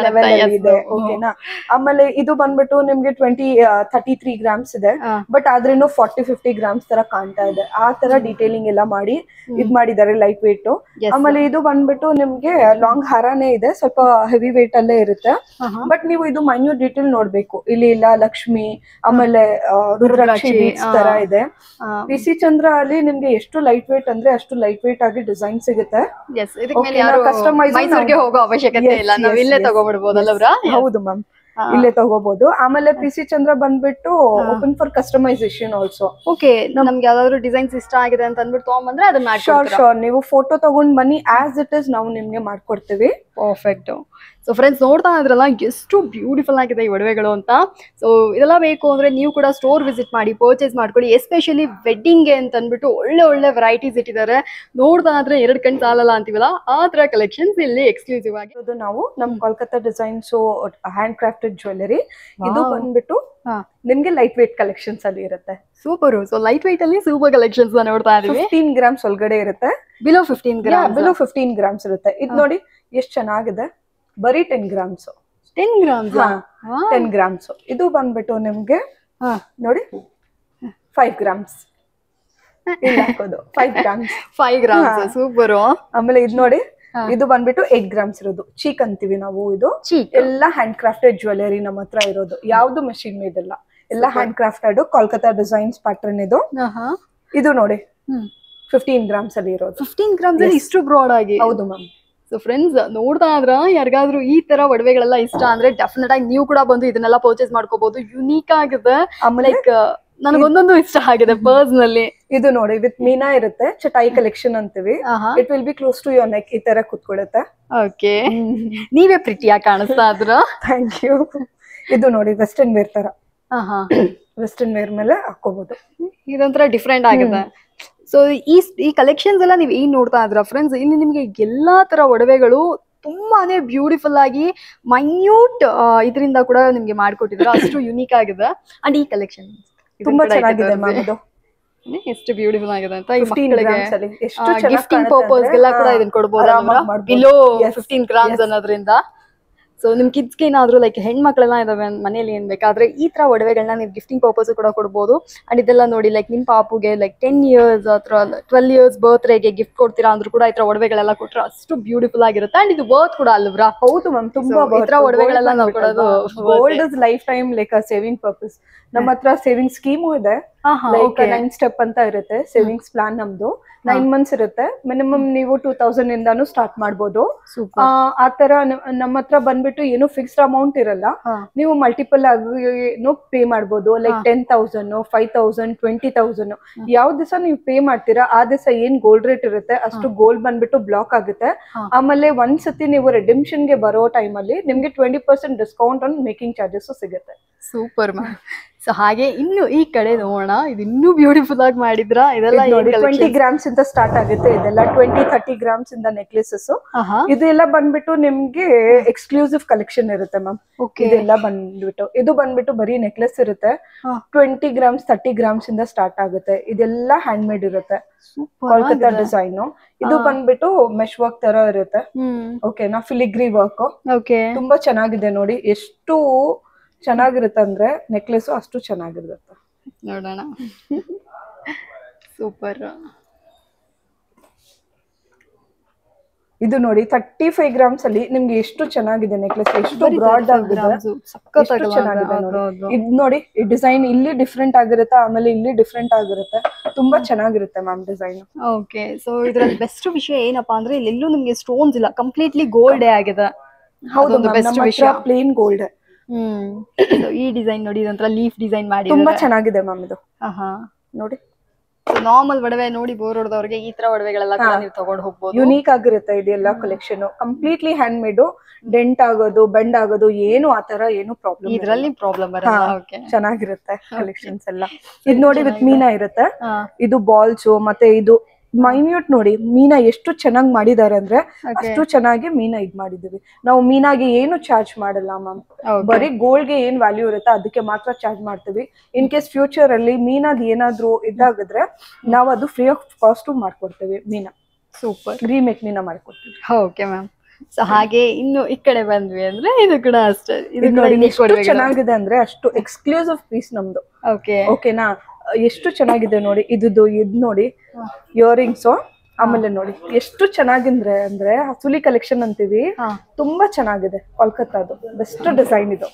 ಲೆವೆಲ್ ಇದೆ. ಓಕೆನಾ, ಆಮೇಲೆ ಇದು ಬಂದ್ಬಿಟ್ಟು ನಿಮ್ಗೆ 33 ಗ್ರಾಮ್ಸ್ ಇದೆ. ಬಟ್ ಆದ್ರೇನು 40-50 ಗ್ರಾಮ್ಸ್ ತರ ಕಾಣ್ತಾ ಇದೆ. ಆ ತರ ಡೀಟೇಲಿಂಗ್ ಎಲ್ಲ ಮಾಡಿ ಇದ್ ಮಾಡಿದ್ದಾರೆ, ಲೈಟ್ ವೇಟ್. ಆಮೇಲೆ ಇದು ಬಂದ್ಬಿಟ್ಟು ನಿಮ್ಗೆ ಲಾಂಗ್ ಹಾರಾನೇ ಇದೆ, ಸ್ವಲ್ಪ ಹೆವಿ ವೇಟ್ ಅಲ್ಲೇ ಇರುತ್ತೆ. ಬಟ್ ನೀವು ಇದು ಮೈನ್ಯೂಟ್ ಡೀಟೇಲ್ ನೋಡ್ಬೇಕು. ಇಲ್ಲಿ ಇಲ್ಲ ಲಕ್ಷ್ಮಿ, ಆಮೇಲೆ ರುದ್ರಾಕ್ಷಿ ಬೀಡ್ಸ್ ತರ ಇದೆ. ಪಿಸಿ ಚಂದ್ರ ಅಲ್ಲಿ ನಿಮ್ಗೆ ಎಷ್ಟು ಲೈಟ್ ವೇಟ್ ಅಂದ್ರೆ ಅಷ್ಟು ಲೈಟ್ ವೇಟ್ ಆಗಿ ಡಿಸೈನ್ ಸಿಗುತ್ತೆ. ಮೈಸೂರಿಗೆ ಹೋಗೋ ಅವಶ್ಯಕತೆ ಇಲ್ಲ, ನಾವು ಇಲ್ಲೇ ತಗೋಬಿಡ್ಬೋದಲ್ಲ. ಹೌದು ಮ್ಯಾಮ್, ಇಲ್ಲೇ ತಗೋಬಹುದು. ಆಮೇಲೆ ಪಿಸಿ ಚಂದ್ರ ಬಂದ್ಬಿಟ್ಟು open for customisation also. Okay, ನಮ್ಗೆ ಯಾವ್ದಾದ್ರು ಡಿಸೈನ್ಸ್ ಇಷ್ಟ ಆಗಿದೆ ಅಂತ ಅಂದ್ಬಿಟ್ಟು ತಗೊಂಡ್ಬಂದ್ರೆ ಅದನ್ನ ಶೋರ್ ನೀವು ಫೋಟೋ ತಗೊಂಡ್ ಬನ್ನಿ, ಆಸ್ ಇಟ್ ಇಸ್ ನಾವು ನಿಮ್ಗೆ ಮಾಡ್ಕೊಡ್ತೀವಿ. ಪರ್ಫೆಕ್ಟ್. ಸೊ ಫ್ರೆಂಡ್ಸ್ ನೋಡ್ತಾ ಇದ್ರಲ್ಲ ಎಷ್ಟು ಬ್ಯೂಟಿಫುಲ್ ಆಗಿದೆ ಈ ಒಡವೆಗಳು ಅಂತ. ಸೊ ಇದೆಲ್ಲ ಬೇಕು ಅಂದ್ರೆ ನೀವು ಕೂಡ ಸ್ಟೋರ್ ವಿಸಿಟ್ ಮಾಡಿ ಪರ್ಚೇಸ್ ಮಾಡ್ಕೊಳ್ಳಿ. ಎಸ್ಪೆಷಲಿ ವೆಡ್ಡಿಂಗ್ಗೆ ಅಂತ ಅಂದ್ಬಿಟ್ಟು ಒಳ್ಳೆ ಒಳ್ಳೆ ವೆರೈಟೀಸ್ ಇಟ್ಟಿದ್ದಾರೆ. ನೋಡ್ತಾ ಇದ್ರೆ 2 ಕಣ್ ಸಾಲಲ್ಲ ಅಂತೀವಲ್ಲ, ಆ ತರ ಕಲೆಕ್ಷನ್ಸ್ ಇಲ್ಲಿ ಎಕ್ಸ್ಕ್ಲೂಸಿವ್ ಆಗಿ. ನಾವು ನಮ್ Kolkata designs hand crafted jewellery. ಇದು ಬಂದ್ಬಿಟ್ಟು ನಿಮ್ಗೆ ಲೈಟ್ ವೇಟ್ ಕಲೆಕ್ಷನ್ಸ್ ಅಲ್ಲಿ ಇರುತ್ತೆ. ಸೂಪರ್. ಸೊ ಲೈಟ್ ವೇಟ್ ಅಲ್ಲಿ ಸೂಪರ್ ಕಲೆಕ್ಷನ್ಸ್ ನೋಡ್ತಾ ಇದೀವಿ. 15 ಗ್ರಾಮ್ಸ್ ಒಳಗಡೆ ಇರುತ್ತೆ. ಬಿಲೋ 15 ಗ್ರಾಮ್ಸ್ ಇರುತ್ತೆ. ಇದು ನೋಡಿ ಎಷ್ಟು ಚೆನ್ನಾಗಿದೆ. ಬರೀ 10 ಗ್ರಾಮ್ಸ್. 10 grams 10 grams. ಇದು ಬಂದ್ಬಿಟ್ಟು ನಿಮ್ಗೆ ನೋಡಿ 5 ಗ್ರಾಮ್ಸ್. 5 ಗ್ರಾಮ್ಸ್. ಸೂಪರ್. ಆಮೇಲೆ ಇದು ನೋಡಿ, ಇದು ಬಂದ್ಬಿಟ್ಟು 8 ಗ್ರಾಮ್ಸ್ ಇರೋದು. ಚೀಕ್ ಅಂತೀವಿ ನಾವು. ಇದು ಎಲ್ಲ ಹ್ಯಾಂಡ್ ಕ್ರಾಫ್ಟೆಡ್ ಜ್ಯುವೆಲರಿ ನಮ್ಮ ಹತ್ರ ಇರೋದು. ಯಾವ್ದು ಮೆಷಿನ್ ಮೇಡ್ ಇಲ್ಲ, ಎಲ್ಲ hand crafted Kolkata designs pattern ಇದು. ಇದು ನೋಡಿ 15 ಗ್ರಾಮ್ಸ್ ಅಲ್ಲಿ ಇರೋದು. 15 ಗ್ರಾಮ್ಸ್ ಅಲ್ಲಿ ಇಷ್ಟು ಬ್ರಾಡ್ ಆಗಿ. ಹೌದು ಮ್ಯಾಮ್. ಸೊ ಫ್ರೆಂಡ್ಸ್ ನೋಡ್ತಾ ಇದ್ರ ಯಾರಿಗಾದ್ರೂ ಈ ತರ ಒಡವೆಗಳೆಲ್ಲ ಇಷ್ಟ ಅಂದ್ರೆ ಡೆಫಿನೆಟ್ ಆಗಿ ನೀವು ಕೂಡ ಬಂದು ಇದನ್ನೆಲ್ಲ ಪರ್ಚೇಸ್ ಮಾಡ್ಕೋಬಹುದು. ಯುನೀಕ್ ಆಗಿದೆ. ಲೈಕ್ ನನಗೊಂದೊಂದು ಇಷ್ಟ ಆಗಿದೆ ಪರ್ಸನಲಿ. ಇದು ನೋಡಿ ವಿತ್ ಮೀನಾ ಇರುತ್ತೆ. ಚಟಾಯಿ ಕಲೆಕ್ಷನ್ ಅಂತೀವಿ. It will be close to your neck. ಈ ತರ ಕುತ್ಕೊಳ್ಳುತ್ತೆ. ಓಕೆ, ನೀವೇ ಪ್ರಿಟಿಯಾಗಿ ಕಾಣಿಸ್ತಾ ಇದ್ರ. Thank you. ಇದು ನೋಡಿ ವೆಸ್ಟರ್ನ್ ವೇರ್ ತರ. ವೆಸ್ಟರ್ನ್ ವೇರ್ ಮೇಲೆ ಹಾಕೋಬಹುದು. ಇದೊಂಥರ ಡಿಫ್ರೆಂಟ್ ಆಗಿದೆ. ಸೊ ಈ ಕಲೆಕ್ಷನ್ಸ್ ಎಲ್ಲ ನೀವು ಏನ್ ನೋಡ್ತಾ ಇದ್ರ ಫ್ರೆಂಡ್ಸ್, ಇಲ್ಲಿ ನಿಮ್ಗೆ ಎಲ್ಲಾ ತರ ಒಡವೆಗಳು ತುಂಬಾನೇ ಬ್ಯೂಟಿಫುಲ್ ಆಗಿ ಮೈನ್ಯೂಟ್ ಇದರಿಂದ ಕೂಡ ನಿಮ್ಗೆ ಮಾಡ್ಕೊಟ್ಟಿದ್ದಾರೆ. ಅಷ್ಟು ಯುನೀಕ್ ಆಗಿದೆ. ಅಂಡ್ ಈ ಕಲೆಕ್ಷನ್ ತುಂಬಾ ಚೆನ್ನಾಗಿದೆ ಮ್ಯಾಮ್. ಇದು ಎಷ್ಟು ಬ್ಯೂಟಿಫುಲ್ ಆಗಿದೆ ಅಂತ. ಈ ಮಕ್ಕಳಿಗೆ ಗಿಫ್ಟಿಂಗ್ ಪರ್ಪಸ್ ಗೆಲ್ಲ ಕೂಡ ಇದನ್ನ ಕೊಡಬಹುದು. Below 15 grams ಅನ್ನೋದ್ರಿಂದ. ಸೊ ನಿಮ್ ಕಿಡ್ಸ್ಗೆ ಏನಾದ್ರು ಲೈಕ್ ಹೆಣ್ಮಕ್ಳೆಲ್ಲ ಇದಾವೆ ಮನೇಲಿ ಏನ್ ಬೇಕಾದ್ರೆ ಈ ತರ ಒಡವೆಗಳನ್ನ ನೀವು ಗಿಫ್ಟಿಂಗ್ ಪರ್ಪಸ್ ಕೂಡ ಕೊಡ್ಬೋದು. ಅಂಡ್ ಇದೆಲ್ಲ ನೋಡಿ ಲೈಕ್ ನಿಮ್ ಪಾಪುಗೆ ಲೈಕ್ 10 ಇಯರ್ಸ್ ಅಥವಾ 12 ಇಯರ್ಸ್ ಬರ್ತ್ಡೇಗೆ ಗಿಫ್ಟ್ ಕೊಡ್ತೀರಾ ಅಂದ್ರೂ ಕೂಡ ಈ ತರ ಒಡವೆಗಳೆಲ್ಲ ಕೊಟ್ರೆ ಅಷ್ಟು ಬ್ಯೂಟಿಫುಲ್ ಆಗಿರುತ್ತೆ. ಅಂಡ್ ಇದು ವರ್ತ್ ಕೂಡ ಅಲ್ವ್ರಾ? ಹೌದು ಮ್ಯಾಮ್, ತುಂಬಾ ಈ ತರ ಒಡವೆಗಳೆಲ್ಲ ನಾವು ಕೊಡೋದು gold is life time like saving purpose. ನಮ್ಮ ಹತ್ರ ಸೇವಿಂಗ್ ಸ್ಕೀಮು ಇದೆ. ಲೈಕ್ 9 ಸ್ಟೆಪ್ ಅಂತ ಇರುತ್ತೆ ಸೇವಿಂಗ್ಸ್ ಪ್ಲಾನ್ ನಮ್ದು. 9 ಮಂತ್ಸ್ ಇರುತ್ತೆ. ಮಿನಿಮಮ್ ನೀವು 2000 ಇಂದಾನು ಸ್ಟಾರ್ಟ್ ಮಾಡ್ಬೋದು. ಆತರ ನಮ್ಮ ಹತ್ರ ಬಂದ್ಬಿಟ್ಟು ಏನು ಫಿಕ್ಸ್ಡ್ ಅಮೌಂಟ್ ಇರಲ್ಲ. ನೀವು ಮಲ್ಟಿಪಲ್ ಆಗಿ ಪೇ ಮಾಡ್ಬೋದು. ಲೈಕ್ 10,000, 5,000, 20,000 ಯಾವ ದಿವಸ ನೀವು ಪೇ ಮಾಡ್ತೀರಾ ಆ ದಿವಸ ಏನ್ ಗೋಲ್ಡ್ ರೇಟ್ ಇರುತ್ತೆ ಅಷ್ಟು ಗೋಲ್ಡ್ ಬಂದ್ಬಿಟ್ಟು ಬ್ಲಾಕ್ ಆಗುತ್ತೆ. ಆಮೇಲೆ ಒಂದ್ಸತಿ ನೀವು ರೆಡಿಮ್ಷನ್ ಗೆ ಬರೋ ಟೈಮ್ ಅಲ್ಲಿ ನಿಮ್ಗೆ 20% ಡಿಸ್ಕೌಂಟ್ ಆನ್ ಮೇಕಿಂಗ್ ಚಾರ್ಜಸ್ ಸಿಗುತ್ತೆ. Super ma'am. ಸೊ ಹಾಗೆ ಇನ್ನು ಈ ಕಡೆ ನೋಡೋಣ, ಇದು ಇನ್ನೂ ಬ್ಯೂಟಿಫುಲ್ ಆಗಿ ಮಾಡಿದ್ರ. ಇದೆಲ್ಲ 20 ಗ್ರಾಮ್ಸ್ ಇಂದ ಸ್ಟಾರ್ಟ್ ಆಗುತ್ತೆ. ಇದೆಲ್ಲ 20-30 ಗ್ರಾಮ್ಸ್ ಇಂದ ನೆಕ್ಲೆಸಸ್. ಇದೆಲ್ಲ ಬಂದ್ಬಿಟ್ಟು ನಿಮ್ಗೆ ಎಕ್ಸ್ಕ್ಲೂಸಿವ್ ಕಲೆಕ್ಷನ್ ಇರುತ್ತೆ ಮ್ಯಾಮ್. ಇದೆಲ್ಲ ಬಂದ್ಬಿಟ್ಟು ಇದು ಬಂದ್ಬಿಟ್ಟು ಬರೀ ನೆಕ್ಲೆಸ್ ಇರುತ್ತೆ. 20 ಗ್ರಾಮ್ಸ್ 30 ಗ್ರಾಮ್ಸ್ ಇಂದ ಸ್ಟಾರ್ಟ್ ಆಗುತ್ತೆ. ಇದೆಲ್ಲ ಹ್ಯಾಂಡ್ ಮೇಡ್ ಇರುತ್ತೆ. ಕೋಲ್ಕತ್ತಾ ಡಿಸೈನ್. ಇದು ಬಂದ್ಬಿಟ್ಟು ಮೆಶ್ ವರ್ಕ್ ತರ ಇರುತ್ತೆ. ಓಕೆನಾ, ಫಿಲಿಗ್ರಿ ವರ್ಕ್. ತುಂಬಾ ಚೆನ್ನಾಗಿದೆ ನೋಡಿ. ಎಷ್ಟು ಚೆನ್ನಾಗಿರುತ್ತೆ ಅಂದ್ರೆ ನೆಕ್ಲೆಸ್ ಅಷ್ಟು ಚೆನ್ನಾಗಿರುತ್ತೆ. ನೋಡೋಣ. ಸೂಪರ್. ಇದು ನೋಡಿ 35 ಗ್ರಾಮ್ಸ್ ಅಲ್ಲಿ ನಿಮ್ಗೆ ಎಷ್ಟು ಚೆನ್ನಾಗಿದೆ ನೆಕ್ಲೆಸ್. ಎಷ್ಟು ಬ್ರಾಡ್ ಆಗಿದೆ, ಚೆನ್ನಾಗಿದೆ ನೋಡಿ. ಇದು ನೋಡಿ, ಈ ಡಿಸೈನ್ ಇಲ್ಲಿ ಡಿಫ್ರೆಂಟ್ ಆಗಿರುತ್ತೆ, ಆಮೇಲೆ ಇಲ್ಲಿ ಡಿಫ್ರೆಂಟ್ ಆಗಿರುತ್ತೆ. ತುಂಬಾ ಚೆನ್ನಾಗಿರುತ್ತೆ ಮ್ಯಾಮ್ ಡಿಸೈನ್. ಓಕೆ. ಸೊ ಇದ್ರಲ್ಲಿ ಬೆಸ್ಟ್ ವಿಷಯ ಏನಪ್ಪಾ ಅಂದ್ರೆ ಇಲ್ಲೆಲ್ಲೂ ನಿಮ್ಗೆ ಸ್ಟೋನ್ಸ್ ಇಲ್ಲ, ಕಂಪ್ಲೀಟ್ಲಿ ಗೋಲ್ಡ್ ಆಗಿದೆ. ಹೌದು, ಬೆಸ್ಟ್ ವಿಷಯ ಪ್ಲೇನ್ ಗೋಲ್ಡ್. ಈ ಡಿಸೈನ್ ನೋಡಿ, ಇದೊಂಥರ ಲೀಫ್ ಡಿಸೈನ್ ಮಾಡಿ ತುಂಬಾ ಚೆನ್ನಾಗಿದೆ ಮ್ಯಾಮ್ ಇದು. ನೋಡಿ, ನಾರ್ಮಲ್ ಒಡವೆ ನೋಡಿ ಬೋರ್ ಹೊಡೆದವ್ರಿಗೆ ಈ ತರ ಒಡವೆಗಳೆಲ್ಲ ನೀವು ತಗೊಂಡು ಹೋಗ್ಬೋದು. ಯುನೀಕ್ ಆಗಿರುತ್ತೆ ಇದೆಲ್ಲ collection. Completely hand made. Dent ಆಗೋದು ಬೆಂಡ್ ಆಗೋದು ಏನು ಆತರ ಏನು ಪ್ರಾಬ್ಲಮ್ ಇದ್ರಲ್ಲಿ ಪ್ರಾಬ್ಲಮ್ ಬರಲ್ಲ. ಚೆನ್ನಾಗಿರುತ್ತೆ ಕಲೆಕ್ಷನ್ಸ್ ಎಲ್ಲ. ಇದು ನೋಡಿ ವಿತ್ ಮೀನಾ ಇರುತ್ತೆ. ಇದು ಬಾಲ್ಸ್ ಮತ್ತೆ ಇದು ಮೈನ್ಯೂಟ್ ನೋಡಿ ಮೀನಾ ಎಷ್ಟು ಚೆನ್ನಾಗಿ ಮಾಡಿದ್ದಾರೆ ಅಂದ್ರೆ ಅಷ್ಟು ಚೆನ್ನಾಗಿ ಮೀನಾ ಇದ್ ಮಾಡಿದೀವಿ ನಾವು. ಮೀನಾಗೆ ಏನು ಚಾರ್ಜ್ ಮಾಡಲ್ಲ ಮ್ಯಾಮ್. ಬರೀ ಗೋಲ್ಡ್ ಗೆ ಏನ್ ವ್ಯಾಲ್ಯೂ ಇರುತ್ತೆ ಅದಕ್ಕೆ ಮಾತ್ರ ಚಾರ್ಜ್ ಮಾಡ್ತೀವಿ. ಇನ್ ಕೇಸ್ ಫ್ಯೂಚರ್ ಅಲ್ಲಿ ಮೀನಾದ್ ಏನಾದ್ರು ಇದಾಗಿದ್ರೆ ನಾವು ಅದು ಫ್ರೀ ಆಫ್ ಕಾಸ್ಟ್ ಮಾಡ್ಕೊಡ್ತೀವಿ. ಮೀನಾ ಸೂಪರ್ ರೀಮೇಕ್ ಮೀನಾ ಮಾಡ್ಕೊಡ್ತೀವಿ. Okay ma'am. ಸೊ ಹಾಗೆ ಇನ್ನು ಈ ಕಡೆ ಬಂದ್ವಿ ಅಂದ್ರೆ ಇದು ಕೂಡ ಅಷ್ಟೇ. ಇದು ನೋಡಿ ಎಷ್ಟು ಚೆನ್ನಾಗಿದೆ ಅಂದ್ರೆ ಅಷ್ಟು ಎಕ್ಸ್ಕ್ಲೂಸಿವ್ ಪೀಸ್ ನಮ್ದು. ಓಕೆನಾ, ಎಷ್ಟು ಚೆನ್ನಾಗಿದೆ ನೋಡಿ. ಇದ್ ನೋಡಿ ಇಯರಿಂಗ್ಸ್. ಆಮೇಲೆ ನೋಡಿ ಎಷ್ಟು ಚೆನ್ನಾಗಿದ್ರೆ ಅಂದ್ರೆ ಹಸುಲಿ ಕಲೆಕ್ಷನ್ ಅಂತೀವಿ. ತುಂಬಾ ಚೆನ್ನಾಗಿದೆ. ಕೋಲ್ಕತ್ತಾದು ಬೆಸ್ಟ್ ಡಿಸೈನ್ ಇದು.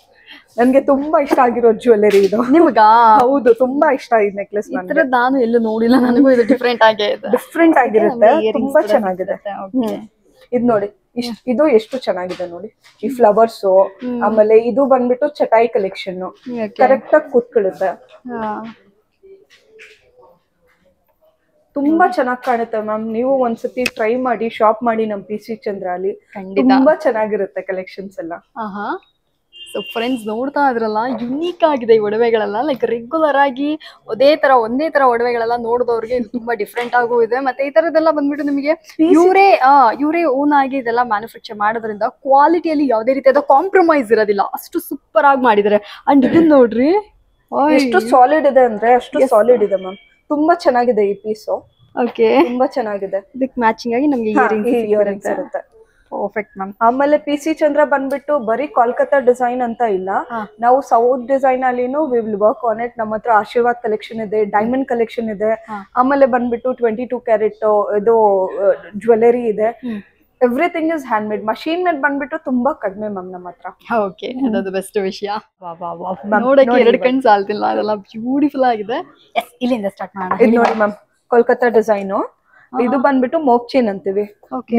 ನನ್ಗೆ ತುಂಬಾ ಇಷ್ಟ ಆಗಿರೋ ಜ್ಯುವೆಲ್ಲರಿ ಇದು. ನಿಮ್ಗ? ಹೌದು, ತುಂಬಾ ಇಷ್ಟ ಈ ನೆಕ್ಲೆಸ್. ನಾನು ಎಲ್ಲೂ ನೋಡಿಲ್ಲ, ನನಗೂ ಇದು ಡಿಫ್ರೆಂಟ್ ಆಗಿರುತ್ತೆ. ತುಂಬಾ ಚೆನ್ನಾಗಿದೆ. ಇದ್ ನೋಡಿ, ಇದು ಎಷ್ಟು ಚೆನ್ನಾಗಿದೆ ನೋಡಿ. ಈ ಫ್ಲವರ್ಸ್, ಆಮೇಲೆ ಇದು ಬಂದ್ಬಿಟ್ಟು ಚಟಾಯಿ ಕಲೆಕ್ಷನ್. ಕರೆಕ್ಟ್ ಆಗಿ ಕೂತ್ಕೊಳ್ಳುತ್ತೆ. ತುಂಬಾ ಚೆನ್ನಾಗಿ ಕಾಣುತ್ತೆ ಮ್ಯಾಮ್. ನೀವು ಒಂದ್ಸತಿ ಟ್ರೈ ಮಾಡಿ, ಶಾಪ್ ಮಾಡಿ ನಮ್ PC ಚಂದ್ರ ಅಲ್ಲಿ. ತುಂಬಾ ಚೆನ್ನಾಗಿರುತ್ತೆ ಕಲೆಕ್ಷನ್ಸ್ ಎಲ್ಲ. ಸೊ ಫ್ರೆಂಡ್ಸ್, ನೋಡ್ತಾ ಇದ್ರಲ್ಲ, ಯುನೀಕ್ ಆಗಿದೆ ಈ ಒಡವೆಗಳೆಲ್ಲ. ಲೈಕ್ ರೆಗ್ಯುಲರ್ ಆಗಿ ಒಂದೇ ತರ ಒಡವೆಗಳೆಲ್ಲ ನೋಡಿದವ್ರಿಗೆ ಇದು ತುಂಬಾ ಡಿಫ್ರೆಂಟ್ ಆಗೂ ಇದೆ. ಮತ್ತೆ ಈ ತರದೆಲ್ಲ ಬಂದ್ಬಿಟ್ಟು ನಿಮಗೆ ಇವರೇ ಓನ್ ಆಗಿ ಇದೆಲ್ಲ ಮ್ಯಾನುಫ್ಯಾಕ್ಚರ್ ಮಾಡೋದ್ರಿಂದ ಕ್ವಾಲಿಟಿಯಲ್ಲಿ ಯಾವುದೇ ರೀತಿಯಾದ ಕಾಂಪ್ರಮೈಸ್ ಇರೋದಿಲ್ಲ. ಅಷ್ಟು ಸೂಪರ್ ಆಗಿ ಮಾಡಿದ್ದಾರೆ. ಅಂಡ್ ಇದನ್ನ ನೋಡ್ರಿ, ಎಷ್ಟು ಸಾಲಿಡ್ ಇದೆ ಅಂದ್ರೆ ಅಷ್ಟು ಸಾಲಿಡ್ ಇದೆ ಮ್ಯಾಮ್. ತುಂಬಾ ಚೆನ್ನಾಗಿದೆ ಈ ಪೀಸು. ತುಂಬಾ ಚೆನ್ನಾಗಿದೆ. ಇದಕ್ಕೆ ಮ್ಯಾಚಿಂಗ್ ಆಗಿ ನಮ್ಗೆ ಇಯರಿಂಗ್ಸ್ ಇರುತ್ತೆ. Perfect ma'am. ಆಮೇಲೆ PC ಚಂದ್ರ ಬಂದ್ಬಿಟ್ಟು ಬರೀ ಕೋಲ್ಕತ್ತಾ ಡಿಸೈನ್ ಅಂತ ಇಲ್ಲ, ನಾವು ಸೌತ್ ಡಿಸೈನ್ ಅಲ್ಲಿನೂ we will work on it. ನಮ್ಮ ಹತ್ರ ಆಶೀರ್ವಾದ್ ಕಲೆಕ್ಷನ್ ಇದೆ, ಡೈಮಂಡ್ ಕಲೆಕ್ಷನ್ ಇದೆ, ಆಮೇಲೆ ಬಂದ್ಬಿಟ್ಟು 22 ಕ್ಯಾರೆಟ್ ಇದು ಜ್ಯುವೆಲ್ಲರಿ ಇದೆ. Everything is hand made. Machine made ಬಂದ್ಬಿಟ್ಟು ತುಂಬಾ ಕಡಿಮೆ ಮ್ಯಾಮ್ ನಮ್ಮ ಹತ್ರ. ಓಕೆ, ಅದೊಂದು ಬೆಸ್ಟ್ ವಿಷಯ. ನೋಡಕ್ಕೆ ಎರಡು ಕಣ್ಣು ಸಾಲ್ತಿಲ್ಲ, ಅದೆಲ್ಲ ಬ್ಯೂಟಿಫುಲ್ ಆಗಿದೆ. ಇಲ್ಲಿಂದ ಸ್ಟಾರ್ಟ್ ಮಾಡೋಣ. ಇದು ನೋಡಿ ಮ್ಯಾಮ್, ಕೋಲ್ಕತ್ತಾ ಡಿಸೈನು. ಇದು ಬಂದ್ಬಿಟ್ಟು ಮೋಕ್ಚೇನ್ ಅಂತೀವಿ.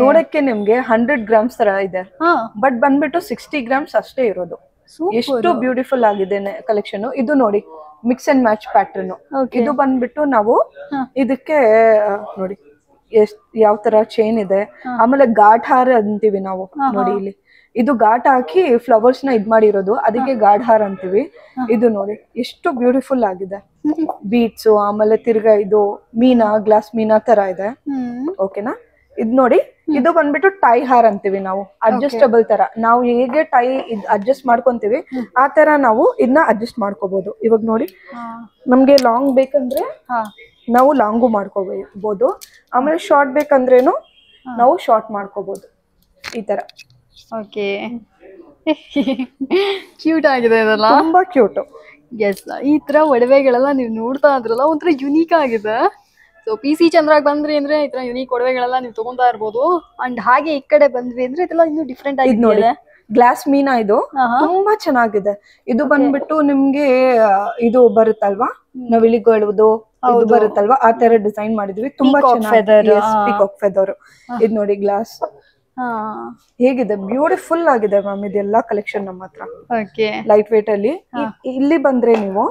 ನೋಡಕ್ಕೆ ನಿಮ್ಗೆ 100 ಗ್ರಾಮ್ಸ್ ತರ ಇದೆ, ಬಟ್ ಬಂದ್ಬಿಟ್ಟು 60 ಗ್ರಾಮ್ಸ್ ಅಷ್ಟೇ ಇರೋದು. ಎಷ್ಟು ಬ್ಯೂಟಿಫುಲ್ ಆಗಿದೆ ಕಲೆಕ್ಷನ್. ಇದು ನೋಡಿ ಮಿಕ್ಸ್ ಅಂಡ್ ಮ್ಯಾಚ್ ಪ್ಯಾಟರ್ನ್. ಇದು ಬಂದ್ಬಿಟ್ಟು ನಾವು ಇದಕ್ಕೆ ನೋಡಿ ಎಷ್ಟ್ ಯಾವ ತರ ಚೈನ್ ಇದೆ. ಆಮೇಲೆ ಗಾಢ ಹಾರ ಅಂತೀವಿ ನಾವು. ನೋಡಿ ಇಲ್ಲಿ ಇದು ಗಾಢ ಹಾಕಿ ಫ್ಲವರ್ಸ್ ನ ಇದ್ ಮಾಡಿರೋದು, ಅದಕ್ಕೆ ಗಾಢ ಹಾರ ಅಂತೀವಿ. ಇದು ನೋಡಿ ಎಷ್ಟು ಬ್ಯೂಟಿಫುಲ್ ಆಗಿದೆ. ಬೀಟ್ಸ್, ಆಮೇಲೆ ತಿರ್ಗಾ ಇದು ಮೀನಾ, ಗ್ಲಾಸ್ ಮೀನಾ ತರ ಇದೆ. ಓಕೆನಾ, ಇದ್ ನೋಡಿ ಇದು ಬಂದ್ಬಿಟ್ಟು ಟೈ ಹಾರ್ ಅಂತೀವಿ ನಾವು. ಅಡ್ಜಸ್ಟಬಲ್ ತರ ನಾವು ಹೇಗೆ ಟೈ ಅಡ್ಜಸ್ಟ್ ಮಾಡ್ಕೊಂತೀವಿ ಆ ತರ ನಾವು ಇದನ್ನ ಅಡ್ಜಸ್ಟ್ ಮಾಡ್ಕೋಬಹುದು. ಇವಾಗ ನೋಡಿ ನಮ್ಗೆ ಲಾಂಗ್ ಬೇಕಂದ್ರೆ ನಾವು ಲಾಂಗು ಮಾಡ್ಕೋಬಹುದು, ಆಮೇಲೆ ಶಾರ್ಟ್ ಬೇಕಂದ್ರೇನು ನಾವು ಶಾರ್ಟ್ ಮಾಡ್ಕೋಬಹುದು. ಈ ತರ. ಓಕೆ, ಕ್ಯೂಟ್ ಆಗಿದೆ ಇದೆಲ್ಲ, ತುಂಬಾ ಕ್ಯೂಟ್. ಎಸ್, ಈ ತರ ಒಡವೆಗಳೆಲ್ಲ ನೀವು ನೋಡ್ತಾ ಇದ್ರಲ್ಲ, ಒಂಥರ ಯುನೀಕ್ ಆಗಿದೆ. ಸೊ PC ಚಂದ್ರಾಗ್ ಬಂದ್ರಿ ಅಂದ್ರೆ ಈ ತರ ಯುನೀಕ್ ಒಡವೆಗಳೆಲ್ಲ ನೀವು ತಗೊಂತಾ ಇರ್ಬೋದು. ಅಂಡ್ ಹಾಗೆ ಈ ಕಡೆ ಬಂದ್ವಿ ಅಂದ್ರೆ ಇದೆಲ್ಲ ಇನ್ನೂ ಡಿಫ್ರೆಂಟ್ ಆಗಿದೆ ನೋಡಿ. ಗ್ಲಾಸ್ ಮೀನಾ ಇದು ತುಂಬಾ ಚೆನ್ನಾಗಿದೆ. ಇದು ಬಂದ್ಬಿಟ್ಟು ನಿಮ್ಗೆ ಇದು ಬರುತ್ತಲ್ವಾ ನವಿಲಿಗಳದು ಇದು ಬರುತ್ತಲ್ವಾ ಆ ತರ ಡಿಸೈನ್ ಮಾಡಿದ್ವಿ. ತುಂಬಾ ಚೆನ್ನಾಗಿದೆ. ಪೀಕಾಕ್ ಫೆದರ್ ಇದು ನೋಡಿ ಗ್ಲಾಸ್ ಹೇಗಿದೆ, ಬ್ಯೂಟಿಫುಲ್ ಆಗಿದೆ ಮ್ಯಾಮ್. ಇದೆಲ್ಲಾ ಕಲೆಕ್ಷನ್ ನಮ್ಮ ಹತ್ರ ಲೈಟ್ ವೇಟ್ ಅಲ್ಲಿ. ಇಲ್ಲಿ ಬಂದ್ರೆ ನೀವು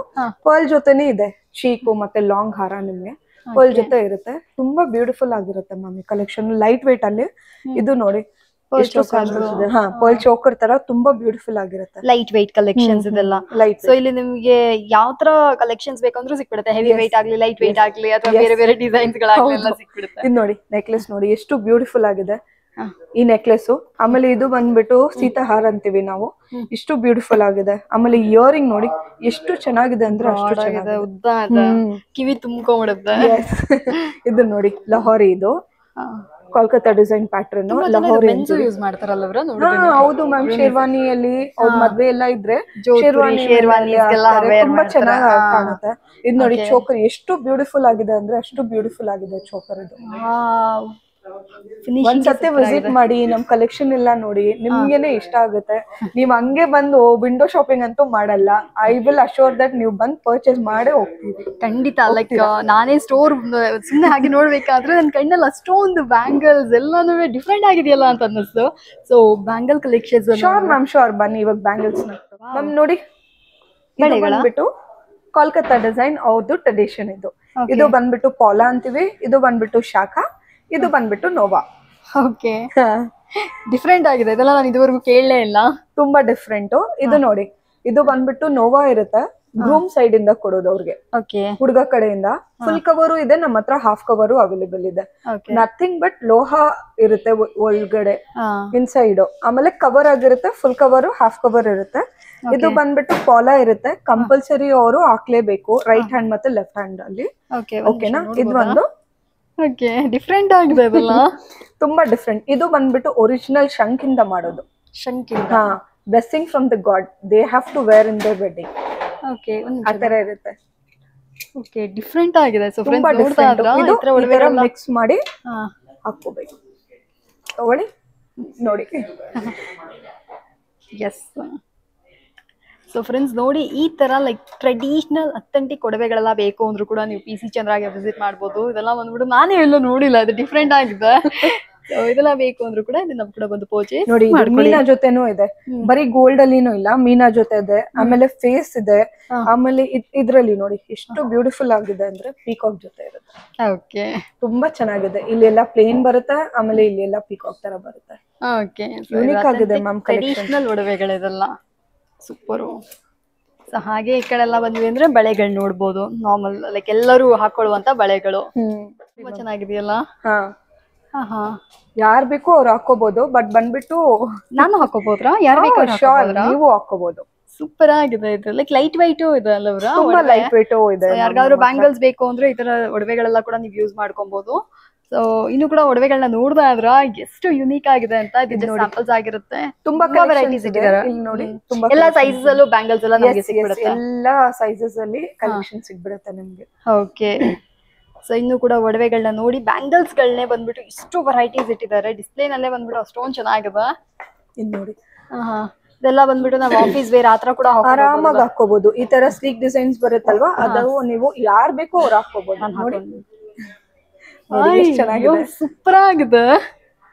ಪರ್ಲ್ ಜೊತೆನೆ ಇದೆ, ಚೀಕು ಮತ್ತೆ ಲಾಂಗ್ ಹಾರ ನಿಮ್ಗೆ ಪರ್ಲ್ ಜೊತೆ ಇರುತ್ತೆ. ತುಂಬಾ ಬ್ಯೂಟಿಫುಲ್ ಆಗಿರುತ್ತೆ ಮ್ಯಾಮ್ ಈ ಕಲೆಕ್ಷನ್ ಲೈಟ್ ವೇಟ್ ಅಲ್ಲಿ. ಇದು ನೋಡಿ ಪರ್ಲ್ ಚೋಕರ್ ತರ ತುಂಬಾ ಬ್ಯೂಟಿಫುಲ್ ಆಗಿರುತ್ತೆ. ಲೈಟ್ ವೇಟ್ ಕಲೆಕ್ಷನ್ಸ್ ಇದೆಲ್ಲ. ಸೊ ಇಲ್ಲಿ ನಿಮ್ಗೆ ಯಾವ ತರ ಕಲೆಕ್ಷನ್ಸ್ ಬೇಕಂದ್ರೂ ಸಿಕ್ಬಿಡುತ್ತೆ. ಹೆವಿ ವೇಟ್ ಆಗ್ಲಿ, ಲೈಟ್ ವೇಟ್ ಆಗ್ಲಿ, ಅಥವಾ ಬೇರೆ ಬೇರೆ ಡಿಸೈನ್ಸ್ ಗಳಾಗ್ಲಿ ಸಿಕ್ಬಿಡುತ್ತೆ. ಇದು ನೋಡಿ ನೆಕ್ಲೆಸ್ ನೋಡಿ ಎಷ್ಟು ಬ್ಯೂಟಿಫುಲ್ ಆಗಿದೆ ಈ ನೆಕ್ಲೆಸ್. ಆಮೇಲೆ ಇದು ಬಂದ್ಬಿಟ್ಟು ಸೀತಾಹಾರ ಅಂತೀವಿ ನಾವು, ಇಷ್ಟು ಬ್ಯೂಟಿಫುಲ್ ಆಗಿದೆ. ಆಮೇಲೆ ಇಯರಿಂಗ್ ನೋಡಿ ಎಷ್ಟು ಚೆನ್ನಾಗಿದೆ ಅಂದ್ರೆ ಅಷ್ಟು ಚೆನ್ನಾಗಿದೆ. ಉದ್ದ ಕಿವಿ ತುಂಬ್ಕೊಂಡ್ಬಿಡುತ್ತೆ. ಇದು ನೋಡಿ ಲಹೋರಿ, ಇದು ಕೋಲ್ಕತ್ತಾ ಡಿಸೈನ್ ಪ್ಯಾಟರ್ನ್ ಲಹೋರಿ ಯೂಸ್ ಮಾಡ್ತಾರಲ್ಲ. ಹೌದು ಮ್ಯಾಮ್, ಶೇರ್ವಾನಿಯಲ್ಲಿ ಅವ್ರ ಮದ್ವೆ ಎಲ್ಲ ಇದ್ರೆ ಶೇರ್ವಾನಿ ತುಂಬಾ ಚೆನ್ನಾಗಿ ಕಾಣುತ್ತೆ. ಇದು ನೋಡಿ ಚೋಕರ್ ಎಷ್ಟು ಬ್ಯೂಟಿಫುಲ್ ಆಗಿದೆ ಅಂದ್ರೆ ಅಷ್ಟು ಬ್ಯೂಟಿಫುಲ್ ಆಗಿದೆ ಚೋಕರ್. ಇದು ಒಂದ್ಸತಿ ವಿಸಿಟ್ ಮಾಡಿ ನಮ್ ಕಲೆಕ್ಷನ್ ಎಲ್ಲ ನೋಡಿ, ನಿಮ್ಗೆನೆ ಇಷ್ಟ ಆಗುತ್ತೆ. ನೀವ್ ಹಂಗೆ ಬಂದು ವಿಂಡೋ ಶಾಪಿಂಗ್ ಅಂತೂ ಮಾಡಲ್ಲ. ಐ ವಿಲ್ ಅಶ್ಯೂರ್ ದಟ್ ನೀವು ಬಂದು ಪರ್ಚೇಸ್ ಮಾಡೇ ಹೋಗ್ತೀವಿ ಖಂಡಿತ. ಲೈಕ್ ನಾನೇ ಸ್ಟೋರ್ ಸುಮ್ಮನೆ ಹಾಗೆ ನೋಡ್ಬೇಕಾದ್ರೆ ನನ್ ಕಣ್ಣಲ್ಲಿ ಅಷ್ಟೊಂದು ಬ್ಯಾಂಗಲ್ಸ್ ಎಲ್ಲಾನು ಡಿಫ್ರೆಂಟ್ ಆಗಿದೆಯಲ್ಲ ಅಂತ ಅನ್ನಿಸ್ತು. So bangle collections sure ma'am, sure ಬನ್ನಿ ಇವಾಗ ಬ್ಯಾಂಗಲ್ಸ್ ಮ್ಯಾಮ್ ನೋಡಿ. ಇದು ಬಂದ್ಬಿಟ್ಟು ಕೋಲ್ಕತ್ತಾ ಡಿಸೈನ್ ಅವ್ರದ್ದು ಟ್ರೆಡಿಷನ್. ಇದು ಬಂದ್ಬಿಟ್ಟು ಪೋಲಾ ಅಂತೀವಿ, ಇದು ಬಂದ್ಬಿಟ್ಟು ಶಾಖಾ, ಇದು ಬಂದ್ಬಿಟ್ಟು ನೋವಾ. ಓಕೆ, ಡಿಫ್ರೆಂಟ್ ಆಗಿದೆ ಇದೆಲ್ಲ, ನಾನು ಇದುವರೆಗೂ ಕೇಳಲೇ ಇಲ್ಲ. ತುಂಬಾ ಡಿಫ್ರೆಂಟ್. ಇದು ನೋಡಿ, ಇದು ಬಂದ್ಬಿಟ್ಟು ನೋವಾ ಇರುತ್ತೆ, ಗ್ರೂಮ್ ಸೈಡ್ ಇಂದ ಕೊಡೋದು ಅವ್ರಿಗೆ, ಹುಡುಗ ಕಡೆಯಿಂದ. ಫುಲ್ ಕವರು ಇದೆ ನಮ್ಮ ಹತ್ರ, ಹಾಫ್ ಕವರು ಅವೈಲೇಬಲ್ ಇದೆ. ನಥಿಂಗ್ ಬಟ್ ಲೋಹ ಇರುತ್ತೆ ಒಳಗಡೆ ಇನ್ಸೈಡ್. ಆಮೇಲೆ ಕವರ್ ಆಗಿರುತ್ತೆ, ಫುಲ್ ಕವರ್ ಹಾಫ್ ಕವರ್ ಇರುತ್ತೆ. ಇದು ಬಂದ್ಬಿಟ್ಟು ಪೋಲಾ ಇರುತ್ತೆ, ಕಂಪಲ್ಸರಿ ಅವರು ಹಾಕ್ಲೇಬೇಕು ರೈಟ್ ಹ್ಯಾಂಡ್ ಮತ್ತೆ ಲೆಫ್ಟ್ ಹ್ಯಾಂಡ್ ಅಲ್ಲಿ. ಓಕೆನಾ, ಇದು ಒಂದು ಡಿಫ್ರೆಂಟ್ ಆಗಿದೆ ಅದೆಲ್ಲ. ತುಂಬಾ ಡಿಫ್ರೆಂಟ್. ಇದು ಬಂದ್ಬಿಟ್ಟು ಒರಿಜಿನಲ್ ಶಂಕ್ ಇಂದ ಮಾಡೋದು. ಶಂಕಿಂದ blessing from the god, they have to wear in their wedding. ಆ ತರ ಇರುತ್ತೆ. ಡಿಫ್ರೆಂಟ್ ಆಗಿದೆ. ಸೊ ತುಂಬಾ ಡಿಫ್ರೆಂಟ್. ಮಿಕ್ಸ್ ಮಾಡಿ ಹಾಕೋಬೇಕು. ತಗೊಳ್ಳಿ ನೋಡಿ. ಎಸ್. ಸೊ ಫ್ರೆಂಡ್ಸ್ ನೋಡಿ, ಈ ತರ ಲೈಕ್ ಟ್ರೆಡಿಷನಲ್ ಅಥೆಂಟಿಕ್ ಒಡವೆಗಳೆಲ್ಲ ಬೇಕು ಅಂದ್ರೂ ಕೂಡ ನೀವು PC ಚಂದ್ರಾಗೆ ವಿಸಿಟ್ ಮಾಡ್ಬೋದು. ಇದೆಲ್ಲ ಬಂದ್ಬಿಟ್ಟು ನಾನೇ ಎಲ್ಲೂ ನೋಡಿಲ್ಲ, ಇದು ಡಿಫ್ರೆಂಟ್ ಆಗಿದೆ. ಇದೆಲ್ಲ ಬೇಕು ಅಂದ್ರೂ ಕೂಡ ಇದನ್ನ ಕೂಡ ಬಂದು ಪರ್ಚೇಸ್ ನೋಡಿ. ಮೀನಾ ಜೊತೆನೂ ಇದೆ, ಬರೀ ಗೋಲ್ಡ್ ಅಲ್ಲಿನೂ ಇಲ್ಲ, ಮೀನಾ ಜೊತೆ ಇದೆ. ಆಮೇಲೆ ಫೇಸ್ ಇದೆ. ಆಮೇಲೆ ಇದ್ರಲ್ಲಿ ನೋಡಿ ಎಷ್ಟು ಬ್ಯೂಟಿಫುಲ್ ಆಗಿದೆ ಅಂದ್ರೆ ಪೀಕಾಕ್ ಜೊತೆ ಇರುತ್ತೆ. ಓಕೆ, ತುಂಬಾ ಚೆನ್ನಾಗಿದೆ. ಇಲ್ಲೆಲ್ಲ ಪ್ಲೇನ್ ಬರುತ್ತೆ, ಆಮೇಲೆ ಇಲ್ಲೆಲ್ಲ ಪೀಕಾಕ್ ತರ ಬರುತ್ತೆ. ಓಕೆ, ಯೂನಿಕ್ ಆಗಿದೆ ಮ್ಯಾಮ್. ಟ್ರೆಡಿಷನಲ್ ಒಡವೆಗಳಿದೆಲ್ಲ ಸೂಪರು. ಸೊ ಹಾಗೆ ಈ ಕಡೆ ಎಲ್ಲ ಬಂದ್ವಿ ಅಂದ್ರೆ ಬಳೆಗಳು ನೋಡ್ಬೋದು. ನಾರ್ಮಲ್ ಲೈಕ್ ಎಲ್ಲರೂ ಹಾಕೊಳ್ಳುವಂತ ಬಳೆಗಳು ತುಂಬಾ ಚೆನ್ನಾಗಿದೆಯಲ್ಲ. ಯಾರ್ ಬೇಕು ಅವ್ರು ಹಾಕೋಬಹುದು. ಬಟ್ ಬಂದ್ಬಿಟ್ಟು ನಾನು ಹಾಕೋಬಹುದ್ರಾ? ಯಾರು ಬೇಕು ನೀವು ಹಾಕೋಬಹುದು. ಸೂಪರ್ ಆಗಿದೆ ಇದು. ಲೈಕ್ ಲೈಟ್ ವೈಟ್ ಇದೆ ಅಲ್ಲವ್ರ? ತುಂಬಾ ಲೈಟ್ ವೈಟ್ ಇದೆ. ಯಾರಿಗಾದ್ರೂ ಬ್ಯಾಂಗಲ್ಸ್ ಬೇಕು ಅಂದ್ರೆ ಈ ತರ ಒಡವೆಗಳೆಲ್ಲ ಕೂಡ ನೀವು ಯೂಸ್ ಮಾಡ್ಕೊಬಹುದು. ಸೊ ಇನ್ನು ಕೂಡ ಒಡವೆಗಳನ್ನ ನೋಡ್ತಾ ಇದ್ರ ಎಷ್ಟು ಯುನೀಕ್ ಆಗಿದೆ ಅಂತ. ಇದು ಸ್ಯಾಂಪಲ್ಸ್ ಆಗಿರುತ್ತೆ. ತುಂಬಾ ವೆರೈಟೀಸ್ ಇಟ್ಟಿದ್ದಾರೆ ಇಲ್ಲಿ ನೋಡಿ. ಎಲ್ಲಾ ಸೈಜಸ್ ಅಲ್ಲೂ ಬ್ಯಾಂಗಲ್ಸ್ ಎಲ್ಲ ನಮಗೆ ಸಿಗ್ಬಿಡುತ್ತೆ. ಎಲ್ಲಾ ಸೈಜಸ್ ಅಲ್ಲಿ ಕಲೆಕ್ಷನ್ ಸಿಗ್ಬಿಡುತ್ತೆ ನಿಮ್ಗೆ. ಓಕೆ, ಸೊ ಇನ್ನು ಕೂಡ ಒಡವೆಗಳನ್ನ ನೋಡಿ. ಬ್ಯಾಂಗಲ್ಸ್ ಗಳನ್ನೇ ಬಂದ್ಬಿಟ್ಟು ಇಷ್ಟು ವೆರೈಟೀಸ್ ಇಟ್ಟಿದ್ದಾರೆ. ಡಿಸ್ಪ್ಲೇ ನಲ್ಲೇ ಬಂದ್ಬಿಟ್ಟು ಅಷ್ಟೊಂದ್ ಚೆನ್ನಾಗಿದೆ. ಇಲ್ಲಿ ನೋಡಿ. ಇದೆಲ್ಲ ಬಂದ್ಬಿಟ್ಟು ನಾವು ಆಫೀಸ್ ವೇರ್ ಆತರ ಕೂಡ ಆರಾಮಾಗಿ ಹಾಕೋಬಹುದು. ಈ ತರ ಸ್ಲೀಕ್ ಡಿಸೈನ್ಸ್ ಬರುತ್ತಲ್ವಾ, ಅದು ನೀವು ಯಾರ್ ಬೇಕೋ ಅವ್ರು ಹಾಕೋಬಹುದು. ನೋಡಿ ಸೂಪರ್ ಆಗಿದೆ.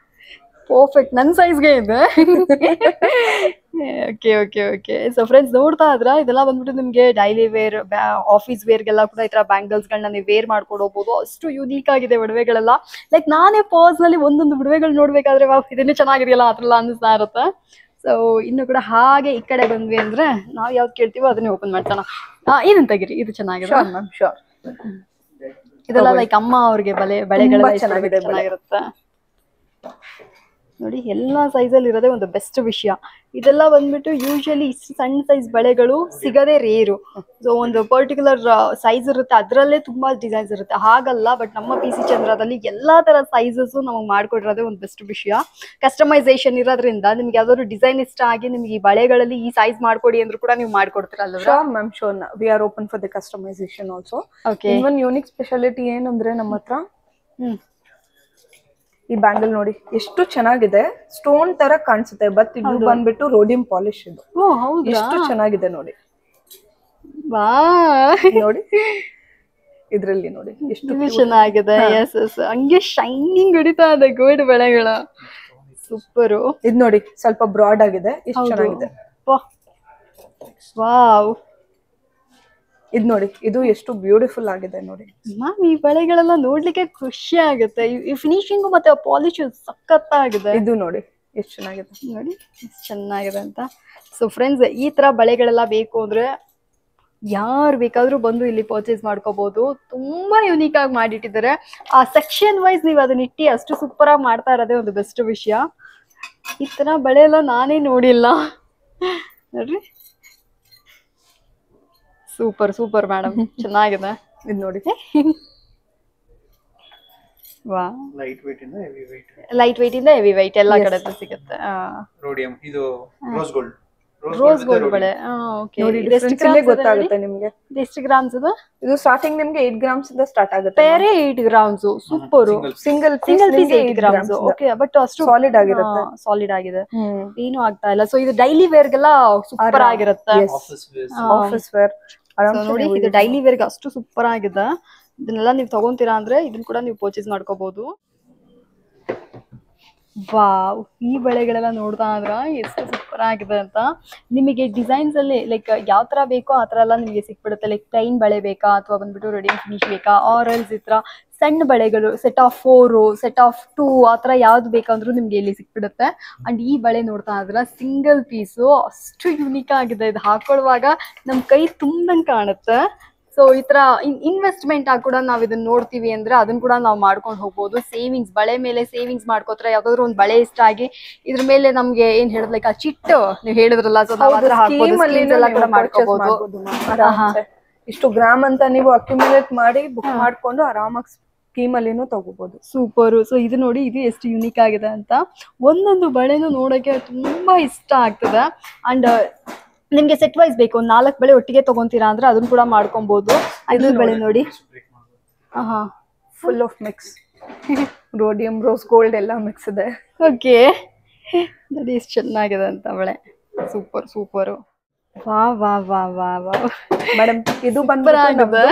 ಪರ್ಫೆಕ್ಟ್, ನನ್ನ ಸೈಜ್ಗೆ ಇದೆ. Okay okay okay. So friends ನೋಡ್ತಾ ಇದ್ರ ಇದೆಲ್ಲ ಬಂದ್ಬಿಟ್ಟು ನಿಮ್ಗೆ ಡೈಲಿ ವೇರ್, ಆಫೀಸ್ ವೇರ್ಗೆಲ್ಲ ಕೂಡ ಈ ತರ ಬ್ಯಾಂಗಲ್ಸ್ ಗಳನ್ನ ನೀವು ವೇರ್ ಮಾಡ್ಕೊಂಡು ಹೋಗ್ಬೋದು. ಅಷ್ಟು ಯುನೀಕ್ ಆಗಿದೆ ಒಡವೆಗಳೆಲ್ಲ. ಲೈಕ್ ನಾನೇ ಪರ್ಸನಲಿ ಒಂದೊಂದು ಒಡವೆಗಳು ನೋಡ್ಬೇಕಾದ್ರೆ ವಾವ್ ಇದನ್ನೇ ಚೆನ್ನಾಗಿದೆಯಲ್ಲ ಆ ಥರ ಅನಿಸ್ತಾ ಇರುತ್ತೆ. ಸೊ ಇನ್ನು ಕೂಡ ಹಾಗೆ ಈ ಕಡೆ ಬಂದ್ವಿ ಅಂದ್ರೆ ನಾವ್ ಯಾವ್ದು ಕೇಳ್ತೀವೋ ಅದನ್ನೇ ಓಪನ್ ಮಾಡ್ತಾನ. ಇದನ್ನ ತೆಗಿರಿ, ಇದು ಚೆನ್ನಾಗಿದೆ. ಇದೆಲ್ಲ ಲೈಕ್ ಅಮ್ಮ ಅವ್ರಿಗೆ ಬಳೆಗಳೆಲ್ಲ ಚೆನ್ನಾಗಿರುತ್ತೆ ನೋಡಿ. ಎಲ್ಲಾ ಸೈಜ್ ಅಲ್ಲಿ ಇರೋದೇ ಒಂದು ಬೆಸ್ಟ್ ವಿಷಯ. ಇದೆಲ್ಲ ಬಂದ್ಬಿಟ್ಟು ಯೂಶಲಿ ಇಷ್ಟು ಸಣ್ಣ ಸೈಜ್ ಬಳೆಗಳು ಸಿಗದೆ ರೇರು. ಸೊ ಒಂದು ಪರ್ಟಿಕ್ಯುಲರ್ ಸೈಜ್ ಇರುತ್ತೆ, ಅದರಲ್ಲೇ ತುಂಬಾ ಡಿಸೈನ್ಸ್ ಇರುತ್ತೆ. ಹಾಗಲ್ಲ, ಬಟ್ ನಮ್ಮ PC ಚಂದ್ರದಲ್ಲಿ ಎಲ್ಲಾ ತರ ಸೈಜಸ್ ನಮಗೆ ಮಾಡ್ಕೊಡಿರೋದೇ ಒಂದು ಬೆಸ್ಟ್ ವಿಷಯ. ಕಸ್ಟಮೈಸೇಷನ್ ಇರೋದ್ರಿಂದ ನಿಮ್ಗೆ ಯಾವ್ದಾದ್ರು ಡಿಸೈನ್ ಇಷ್ಟ ಆಗಿ ನಿಮ್ಗೆ ಈ ಬಳೆಗಳಲ್ಲಿ ಈ ಸೈಜ್ ಮಾಡ್ಕೊಡಿ ಅಂದ್ರೂ ಕೂಡ ನೀವು ಮಾಡ್ಕೊಡ್ತೀರಲ್ಲ? Sure ma'am, sure. We are open for the customisation also. Okay, even unique speciality ಏನಂದ್ರೆ ನಮ್ಮ ಹತ್ರ ಈ ಬ್ಯಾಂಗಲ್ ನೋಡಿ ಎಷ್ಟು ಚೆನ್ನಾಗಿದೆ, ಸ್ಟೋನ್ ತರ ಕಾಣಿಸುತ್ತೆ. ಬಟ್ ಇದು ಬಂದ್ಬಿಟ್ಟು ರೋಡಿಯಂ ಪಾಲಿಶ್ ಇದು. ಓ ಹೌದಾ, ಎಷ್ಟು ಚೆನ್ನಾಗಿದೆ ನೋಡಿ. ವಾ ನೋಡಿ ಇದ್ರಲ್ಲಿ ನೋಡಿ ಎಷ್ಟು ಇದು ಚೆನ್ನಾಗಿದೆ. ಎಸ್ ಎಸ್, ಹಂಗೆ ಶೈನಿಂಗ್ ಹೊಡಿತಾ ಇದೆ ಗೋಲ್ಡ್ ಬಳೆಗಳ. ಸೂಪರು. ಇದು ನೋಡಿ ಸ್ವಲ್ಪ ಬ್ರಾಡ್ ಆಗಿದೆ, ಎಷ್ಟು ಚೆನ್ನಾಗಿದೆ. ವಾವ್, ಇದು ನೋಡಿ ಇದು ಎಷ್ಟು ಬ್ಯೂಟಿಫುಲ್ ಆಗಿದೆ ನೋಡಿ. ಮ್ಯಾಮ್ ಈ ಬಳೆಗಳೆಲ್ಲ ನೋಡ್ಲಿಕ್ಕೆ ಖುಷಿ ಆಗುತ್ತೆ. ಈ ಫಿನಿಶಿಂಗು ಮತ್ತೆ ಪಾಲಿಶ್ ಸಖತ್ತಾಗಿದೆ. ಇದು ನೋಡಿ ಎಷ್ಟು ಚೆನ್ನಾಗಿದೆ ನೋಡಿ ಎಷ್ಟು ಚೆನ್ನಾಗಿದೆ ಅಂತ. ಸೊ ಫ್ರೆಂಡ್ಸ್, ಈ ತರ ಬಳೆಗಳೆಲ್ಲ ಬೇಕು ಅಂದ್ರೆ ಯಾರು ಬೇಕಾದ್ರೂ ಬಂದು ಇಲ್ಲಿ ಪರ್ಚೇಸ್ ಮಾಡ್ಕೋಬಹುದು. ತುಂಬಾ ಯುನೀಕ್ ಆಗಿ ಮಾಡಿಟ್ಟಿದ್ದಾರೆ. ಆ ಸೆಕ್ಷನ್ ವೈಸ್ ನೀವು ಅದನ್ನ ಇಟ್ಟು ಅಷ್ಟು ಸೂಪರ್ ಆಗಿ ಮಾಡ್ತಾ ಇರೋದೇ ಒಂದು ಬೆಸ್ಟ್ ವಿಷಯ. ಈ ತರ ಬಳೆ ಎಲ್ಲ ನಾನೇ ನೋಡಿಲ್ಲ ನೋಡ್ರಿ. ಸೂಪರ್ ಸೂಪರ್ ಮೇಡಮ್, ಚೆನ್ನಾಗಿದೆ. ಇದು ನೋಡಿ ವಾ, ಲೈಟ್ ವೇಟ್ ಇಂದ ಹೆವಿ ವೇಟ್. ಲೈಟ್ ವೇಟ್ ಇಂದ ಹೆವಿ ವೇಟ್ ಎಲ್ಲಾ ಕಡೆ ಸಿಗುತ್ತೆ. ರೋಡಿಯಂ, ಇದು ರೋಸ್ ಗೋಲ್ಡ್. ರೋಸ್ ಗೋಲ್ಡ್ ಬಳೆ. ಓಕೆ, ನೋಡಿ ಡಿಫರೆನ್ಸ್ ಇಲ್ಲೇ ಗೊತ್ತಾಗುತ್ತೆ ನಿಮಗೆ. ಎಷ್ಟು ಗ್ರಾಮ್ಸ್ ಇದು? ಇದು ಸ್ಟಾರ್ಟಿಂಗ್ ನಿಮಗೆ 8 ಗ್ರಾಮ್ಸ್ ಇಂದ ಸ್ಟಾರ್ಟ್ ಆಗುತ್ತೆ. ಬೇರೆ 8 grams. Super. Single piece 8 grams. Okay, but ಅಷ್ಟು ಸಾಲಿಡ್ ಆಗಿರುತ್ತೆ. ಸಾಲಿಡ್ ಆಗಿದೆ, ಏನು ಆಗ್ತಾ ಇಲ್ಲ. ಸೊ ಇದು ಡೈಲಿ ವೇರ್ ಗೆಲ್ಲ ಸೂಪರ್ ಆಗಿರುತ್ತೆ. ಆಫೀಸ್ ವೇರ್ ನೋಡಿ, ಇದು ಡೈಲಿ ವೇರ್ ಗೆ ಅಷ್ಟು ಸೂಪರ್ ಆಗಿದೆ. ಇದನ್ನೆಲ್ಲ ನೀವು ತಗೊಂತೀರಾ ಅಂದ್ರೆ ಇದನ್ನ ಕೂಡ ನೀವು ಪರ್ಚೇಸ್ ಮಾಡ್ಕೋಬಹುದು. ವಾವ್, ಈ ಬಳೆಗಳೆಲ್ಲ ನೋಡ್ತಾ ಇದ್ರ ಎಷ್ಟು ಸೂಪರ್ ಆಗಿದೆ ಅಂತ. ನಿಮಗೆ ಡಿಸೈನ್ಸ್ ಅಲ್ಲಿ ಲೈಕ್ ಯಾವ ತರ ಬೇಕೋ ಆ ತರ ಎಲ್ಲ ನಿಮಗೆ ಸಿಕ್ಬಿಡುತ್ತೆ. ಲೈಕ್ ಪ್ಲೈನ್ ಬಳೆ ಬೇಕಾ ಅಥವಾ ಬಂದ್ಬಿಟ್ಟು ರೆಡಿ ಫಿನಿಶ್ ಬೇಕಾ, ಆರಲ್ಸ್ ಈ ತರ ಸಣ್ಣ ಬಳೆಗಳು ಸೆಟ್ ಆಫ್ 4, ಸೆಟ್ ಆಫ್ 2 ಆ ತರ ಯಾವ್ದು ಬೇಕಂದ್ರೂ ನಿಮ್ಗೆ ಇಲ್ಲಿ ಸಿಕ್ಬಿಡುತ್ತೆ. ಅಂಡ್ ಈ ಬಳೆ ನೋಡ್ತಾ ಇದ್ರ ಸಿಂಗಲ್ ಪೀಸು ಅಷ್ಟು ಯುನೀಕ್ ಆಗಿದೆ. ಇದು ಹಾಕೊಳ್ಳುವಾಗ ನಮ್ ಕೈ ತುಂಬಂಗ್ ಕಾಣುತ್ತೆ. ಸೊ ಈ ತರ ಇನ್ವೆಸ್ಟ್ಮೆಂಟ್ ಆಗಿ ಕೂಡ ನಾವ್ ಇದನ್ನ ನೋಡ್ತೀವಿ ಅಂದ್ರೆ ಅದನ್ನ ಕೂಡ ನಾವು ಮಾಡ್ಕೊಂಡು ಹೋಗ್ಬೋದು. ಸೇವಿಂಗ್ಸ್, ಬಳೆ ಮೇಲೆ ಸೇವಿಂಗ್ಸ್ ಮಾಡ್ಕೋತಾರೆ. ಯಾವ್ದಾದ್ರು ಒಂದು ಬಳೆ ಇಷ್ಟ ಆಗಿ ಇದ್ರ ಮೇಲೆ ನಮ್ಗೆ ಏನ್ ಹೇಳಿದ್ ಲೈಕ್ ಆ ಚಿಟ್ಟು ನೀವು ಹೇಳಿದ್ರಲ್ಲ, ಸೊ ನಾವ್ ಹತ್ರ ಹಾಕ್ಬೋದು, schemes ಎಲ್ಲ ಕೂಡ ಮಾಡ್ಕೋಬಹುದು. ಇಷ್ಟು ಗ್ರಾಮ್ ಅಂತ ನೀವು ಅಕ್ಯುಮುಲೇಟ್ ಮಾಡಿ ಬುಕ್ ಮಾಡ್ಕೊಂಡು ಆರಾಮಾಗಿ ಸ್ಕೀಮ್ ಅಲ್ಲಿನೂ ತಗೋಬಹುದು. ಸೂಪರ್. ಸೊ ಇದು ನೋಡಿ, ಇದು ಎಷ್ಟು ಯುನೀಕ್ ಆಗಿದೆ ಅಂತ. ಒಂದೊಂದು ಬಳೆನೂ ನೋಡಕ್ಕೆ ತುಂಬಾ ಇಷ್ಟ ಆಗ್ತದೆ. ಅಂಡ್ ನಿಮ್ಗೆ ಸೆಟ್ ವೈಸ್ ಬೇಕು, 4 ಬಳೆ ಒಟ್ಟಿಗೆ ತಗೊಂತೀರಾ ಅಂದ್ರೆ ಅದನ್ನ ಕೂಡ ಮಾಡ್ಕೊಬಹುದು. ಅದು ಬಳೆ ನೋಡಿ, full of mix rhodium, rose gold ಎಲ್ಲ ಮಿಕ್ಸ್ ಇದೆ. ಓಕೆ, ನೋಡಿ ಎಷ್ಟು ಚೆನ್ನಾಗಿದೆ ಅಂತ ಬಳೆ. Super super. ವಾ ವಾ ವಾ ವಾ ವಾ ಮೇಡಮ್, ಇದು ಬಂದ್ಬಿಟ್ಟು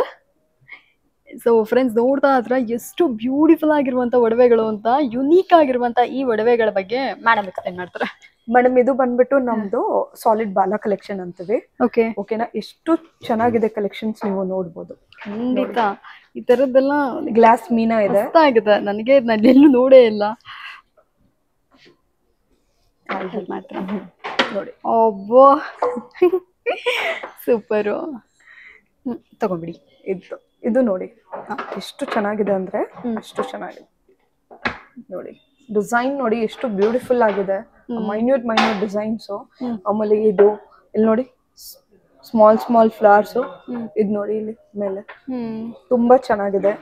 ಸೊ ಫ್ರೆಂಡ್ಸ್, ನೋಡ್ತಾ ಇದ್ರ ಎಷ್ಟು ಬ್ಯೂಟಿಫುಲ್ ಆಗಿರುವಂತ ಒಡವೆಗಳು ಅಂತ. ಯುನೀಕ್ ಆಗಿರುವಂತ ಈ ಒಡವೆಗಳ ಬಗ್ಗೆ ಮೇಡಮ್ ಎಕ್ಸ್ಪ್ಲೈನ್ ಮಾಡ್ತಾರೆ. ಮೇಡಮ್, ಇದು ಬಂದ್ಬಿಟ್ಟು ನಮ್ದು ಸಾಲಿಡ್ ಬಾಲ ಕಲೆಕ್ಷನ್ ಅಂತೀವಿ. ಓಕೆನಾ, ಎಷ್ಟು ಚೆನ್ನಾಗಿದೆ ಕಲೆಕ್ಷನ್ಸ್, ನೀವು ನೋಡ್ಬೋದು. ಖಂಡಿತ ಈ ತರದ್ದೆಲ್ಲ ಗ್ಲಾಸ್ ಮೀನಾ ಇದೆ. ಆಗಿದೆ ನನಗೆ, ನಾನು ಎಲ್ಲೂ ನೋಡೇ ಇಲ್ಲ. ನೋಡಿ, ಒಬ್ಬೋ ಸೂಪರು. ತಗೊಂಡ್ಬಿಡಿ. ಇದು ನೋಡಿ ಎಷ್ಟು ಚೆನ್ನಾಗಿದೆ ಅಂದ್ರೆ ಅಷ್ಟು ಚೆನ್ನಾಗಿದೆ. ನೋಡಿ ಡಿಸೈನ್ ನೋಡಿ ಎಷ್ಟು ಬ್ಯೂಟಿಫುಲ್ ಆಗಿದೆ. Minute designs. ಆಮೇಲೆ ಇದು ಇಲ್ಲಿ ನೋಡಿ ಸ್ಮಾಲ್ ಫ್ಲವರ್ಸ್. ಇದು ನೋಡಿ ಇಲ್ಲಿ ಮೇಲೆ ತುಂಬಾ ಚೆನ್ನಾಗಿದೆ.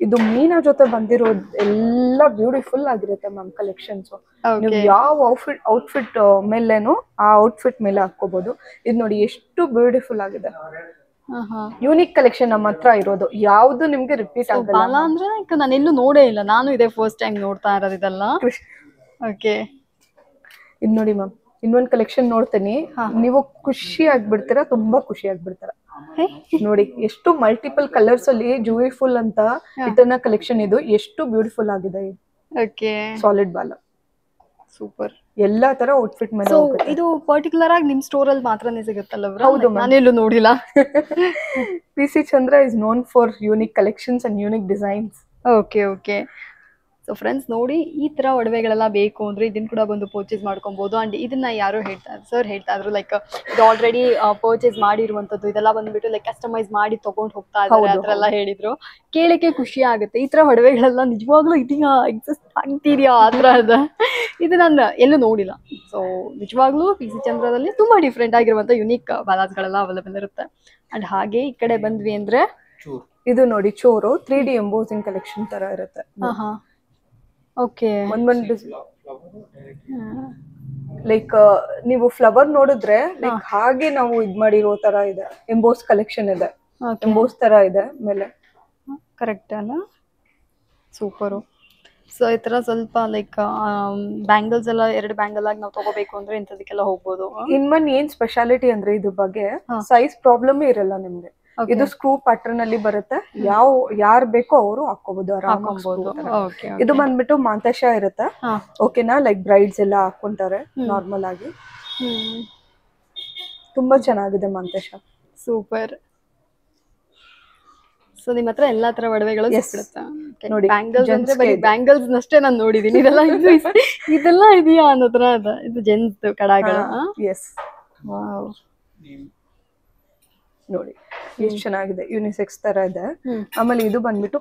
ಇದು ಮೀನಾ ಜೊತೆ ಬಂದಿರೋದು ಎಲ್ಲ ಬ್ಯೂಟಿಫುಲ್ ಆಗಿರುತ್ತೆ ಮ್ಯಾಮ್ ಕಲೆಕ್ಷನ್ಸ್. ನೀವು ಯಾವ ಔಟ್ಫಿಟ್ ಮೇಲೇನು ಆ ಔಟ್ಫಿಟ್ ಮೇಲೆ ಹಾಕೋಬಹುದು. ಇದು ನೋಡಿ ಎಷ್ಟು ಬ್ಯೂಟಿಫುಲ್ ಆಗಿದೆ. ಯೂನಿಕ್ ಕಲೆಕ್ಷನ್ ನಮ್ಮ ಹತ್ರ ಇರೋದು, ಯಾವ್ದು ನಿಮ್ಗೆ ರಿಪೀಟ್ ಆಗಲ್ಲ. ಬಾಲ ಅಂದ್ರೆ ನಾನು ಎಲ್ಲೂ ನೋಡೇ ಇಲ್ಲ, ನಾನು ಇದೇ ಫಸ್ಟ್ ಟೈಮ್ ನೋಡ್ತಾ ಇರೋದು ಇದೆಲ್ಲ. ಓಕೆ, ಇದು ನೋಡಿ ಮ್ಯಾಮ್, ಇನ್ನೊಂದು ಕಲೆಕ್ಷನ್ ನೋಡ್ತೀನಿ, ನೀವು ಖುಷಿ ಆಗ್ಬಿಡ್ತೀರಾ, ತುಂಬಾ ಖುಷಿ ಆಗ್ಬಿಡ್ತೀರಾ. ನೋಡಿ ಎಷ್ಟು ಮಲ್ಟಿಪಲ್ ಕಲರ್ಸ್ ಅಲ್ಲಿ ಜೂಯಿಫುಲ್ ಅಂತ ಇದನ್ನ ಕಲೆಕ್ಷನ್. ಇದು ಎಷ್ಟು ಬ್ಯೂಟಿಫುಲ್ ಆಗಿದೆ. ಓಕೆ, ಸಾಲಿಡ್ ಬಾಲ ಸೂಪರ್. ಎಲ್ಲಾ ತರ ಔಟ್ಫಿಟ್ ಮೇಲೆ. ಇದು ಪರ್ಟಿಕ್ಯುಲರ್ ಆಗಿ ನಿಮ್ ಸ್ಟೋರ್ ಅಲ್ಲಿ ಮಾತ್ರನೇ ಸಿಗುತ್ತಲ್ಲ? ಹೌದು, ನಾನೆಲ್ಲೂ ನೋಡಿಲ್ಲ. PC Chandra is known for unique collections and unique designs. Okay okay. So friends, ನೋಡಿ ಈ ತರ ಒಡವೆಗಳೆಲ್ಲ ಬೇಕು ಅಂದ್ರೆ ಇದನ್ನ ಕೂಡ ಬಂದು ಪರ್ಚೇಸ್ ಮಾಡ್ಕೊಬಹುದು. ಅಂಡ್ ಇದನ್ನ ಯಾರೋ ಸರ್ ಹೇಳ್ತಾ ಇದ್ರು, ಲೈಕ್ ಇದು ಆಲ್ರೆಡಿ ಪರ್ಚೇಸ್ ಮಾಡಿರುವಂತದ್ದು, ಇದೆಲ್ಲ ಬಂದ್ಬಿಟ್ಟು ಲೈಕ್ ಕಸ್ಟಮೈಸ್ ಮಾಡಿ ತಗೊಂಡ್ ಹೋಗ್ತಾ ಇದ್ದಾರೆ ಆ ಥರ ಎಲ್ಲ ಹೇಳಿದ್ರು. ಕೇಳಕ್ಕೆ ಖುಷಿ ಆಗುತ್ತೆ. ಈ ತರ ಒಡವೆಗಳೆಲ್ಲ ನಿಜವಾಗ್ಲೂ ಇದೀಗ ಎಕ್ಸಿಸ್ಟ್ ಆಗ್ತಿದ್ಯಾ ಆ ಥರ ಇದೆ. ಇದು ನಾನು ಎಲ್ಲೂ ನೋಡಿಲ್ಲ. ಸೊ ನಿಜವಾಗ್ಲೂ PC ಚಂದ್ರದಲ್ಲಿ ತುಂಬಾ ಡಿಫ್ರೆಂಟ್ ಆಗಿರುವಂತ ಯುನೀಕ್ ಬಾಲಾಸ್ಗಳೆಲ್ಲ ಅವೈಲೇಬಲ್ ಇರುತ್ತೆ. ಅಂಡ್ ಹಾಗೆ ಈ ಕಡೆ ಬಂದ್ವಿ ಅಂದ್ರೆ ಇದು ನೋಡಿ ಚೋರು 3D ಎಂಬೋಸಿಂಗ್ ಕಲೆಕ್ಷನ್ ತರ ಇರುತ್ತೆ. ಓಕೆ, ಲೈಕ್ ನೀವು ಫ್ಲವರ್ ನೋಡಿದ್ರೆ ಲೈಕ್ ಹಾಗೆ ನಾವು ಇದ್ ಮಾಡಿರೋ ತರ ಇದೆ. ಎಂಬೋಸ್ ಕಲೆಕ್ಷನ್ ಇದೆ, ಎಂಬೋಸ್ ತರ ಇದೆ ಮೇಲೆ. ಕರೆಕ್ಟ್ ಅಲ್ಲ? ಸೂಪರು. ಸೊ ಈ ತರ ಸ್ವಲ್ಪ ಲೈಕ್ ಬ್ಯಾಂಗಲ್ಸ್ ಎಲ್ಲ 2 ಬ್ಯಾಂಗಲ್ ಆಗಿ ನಾವು ತಗೋಬೇಕು ಅಂದ್ರೆ ಇಂಥದಕ್ಕೆಲ್ಲ ಹೋಗ್ಬೋದು. ಇನ್ಮನ್ ಏನ್ ಸ್ಪೆಷಾಲಿಟಿ ಅಂದ್ರೆ ಇದ್ರ ಬಗ್ಗೆ ಸೈಜ್ ಪ್ರಾಬ್ಲಮ್ ಇರಲ್ಲ ನಿಮ್ಗೆ. ಇದು ಸ್ಕ್ರೂ ಪ್ಯಾಟರ್ನ್ ಅಲ್ಲಿ ಬರುತ್ತೆ, ಯಾರ್ ಬೇಕೋ ಅವರು ಹಾಕೋಬಹುದು ಆರಾಮಾಗಿ. ಇದು ಬಂದ್ಬಿಟ್ಟು ಮಾಂತೇಶ ಇರುತ್ತೆ, ಓಕೆನಾ, ಲೈಕ್ ಬ್ರೈಡ್ಸ್ ಎಲ್ಲ ಹಾಕೊಂತಾರೆ ನಾರ್ಮಲ್ ಆಗಿ. ತುಂಬಾ ಚೆನ್ನಾಗಿದೆ ಮಾಂತೇಶ. ಸೂಪರ್. ಸೊ ನಿಮ್ಮ ಹತ್ರ ಎಲ್ಲಾ ತರ ಒಡವೆಗಳು ಸಿಗುತ್ತೆ ನೋಡಿ. ಬ್ಯಾಂಗಲ್ಸ್ ಅಂದ್ರೆ ಬರೀ ಬ್ಯಾಂಗಲ್ಸ್ ಅಷ್ಟೇ ನಾನು ನೋಡಿದೀನಿ, ಇದೆಲ್ಲ ಇದೆಯಾ ಅನ್ನೋ ತರ ಅದ. ಇದು ಜೆಂಟ್ಸ್ ಕಡಾಗಳು. ಎಸ್, ವಾವ್, ನೋಡಿ ಎಷ್ಟು ಚೆನ್ನಾಗಿದೆ, ಯೂನಿಸೆಕ್ಸ್ ತರ ಇದೆ. ಆಮೇಲೆ ಇದು ಬಂದ್ಬಿಟ್ಟು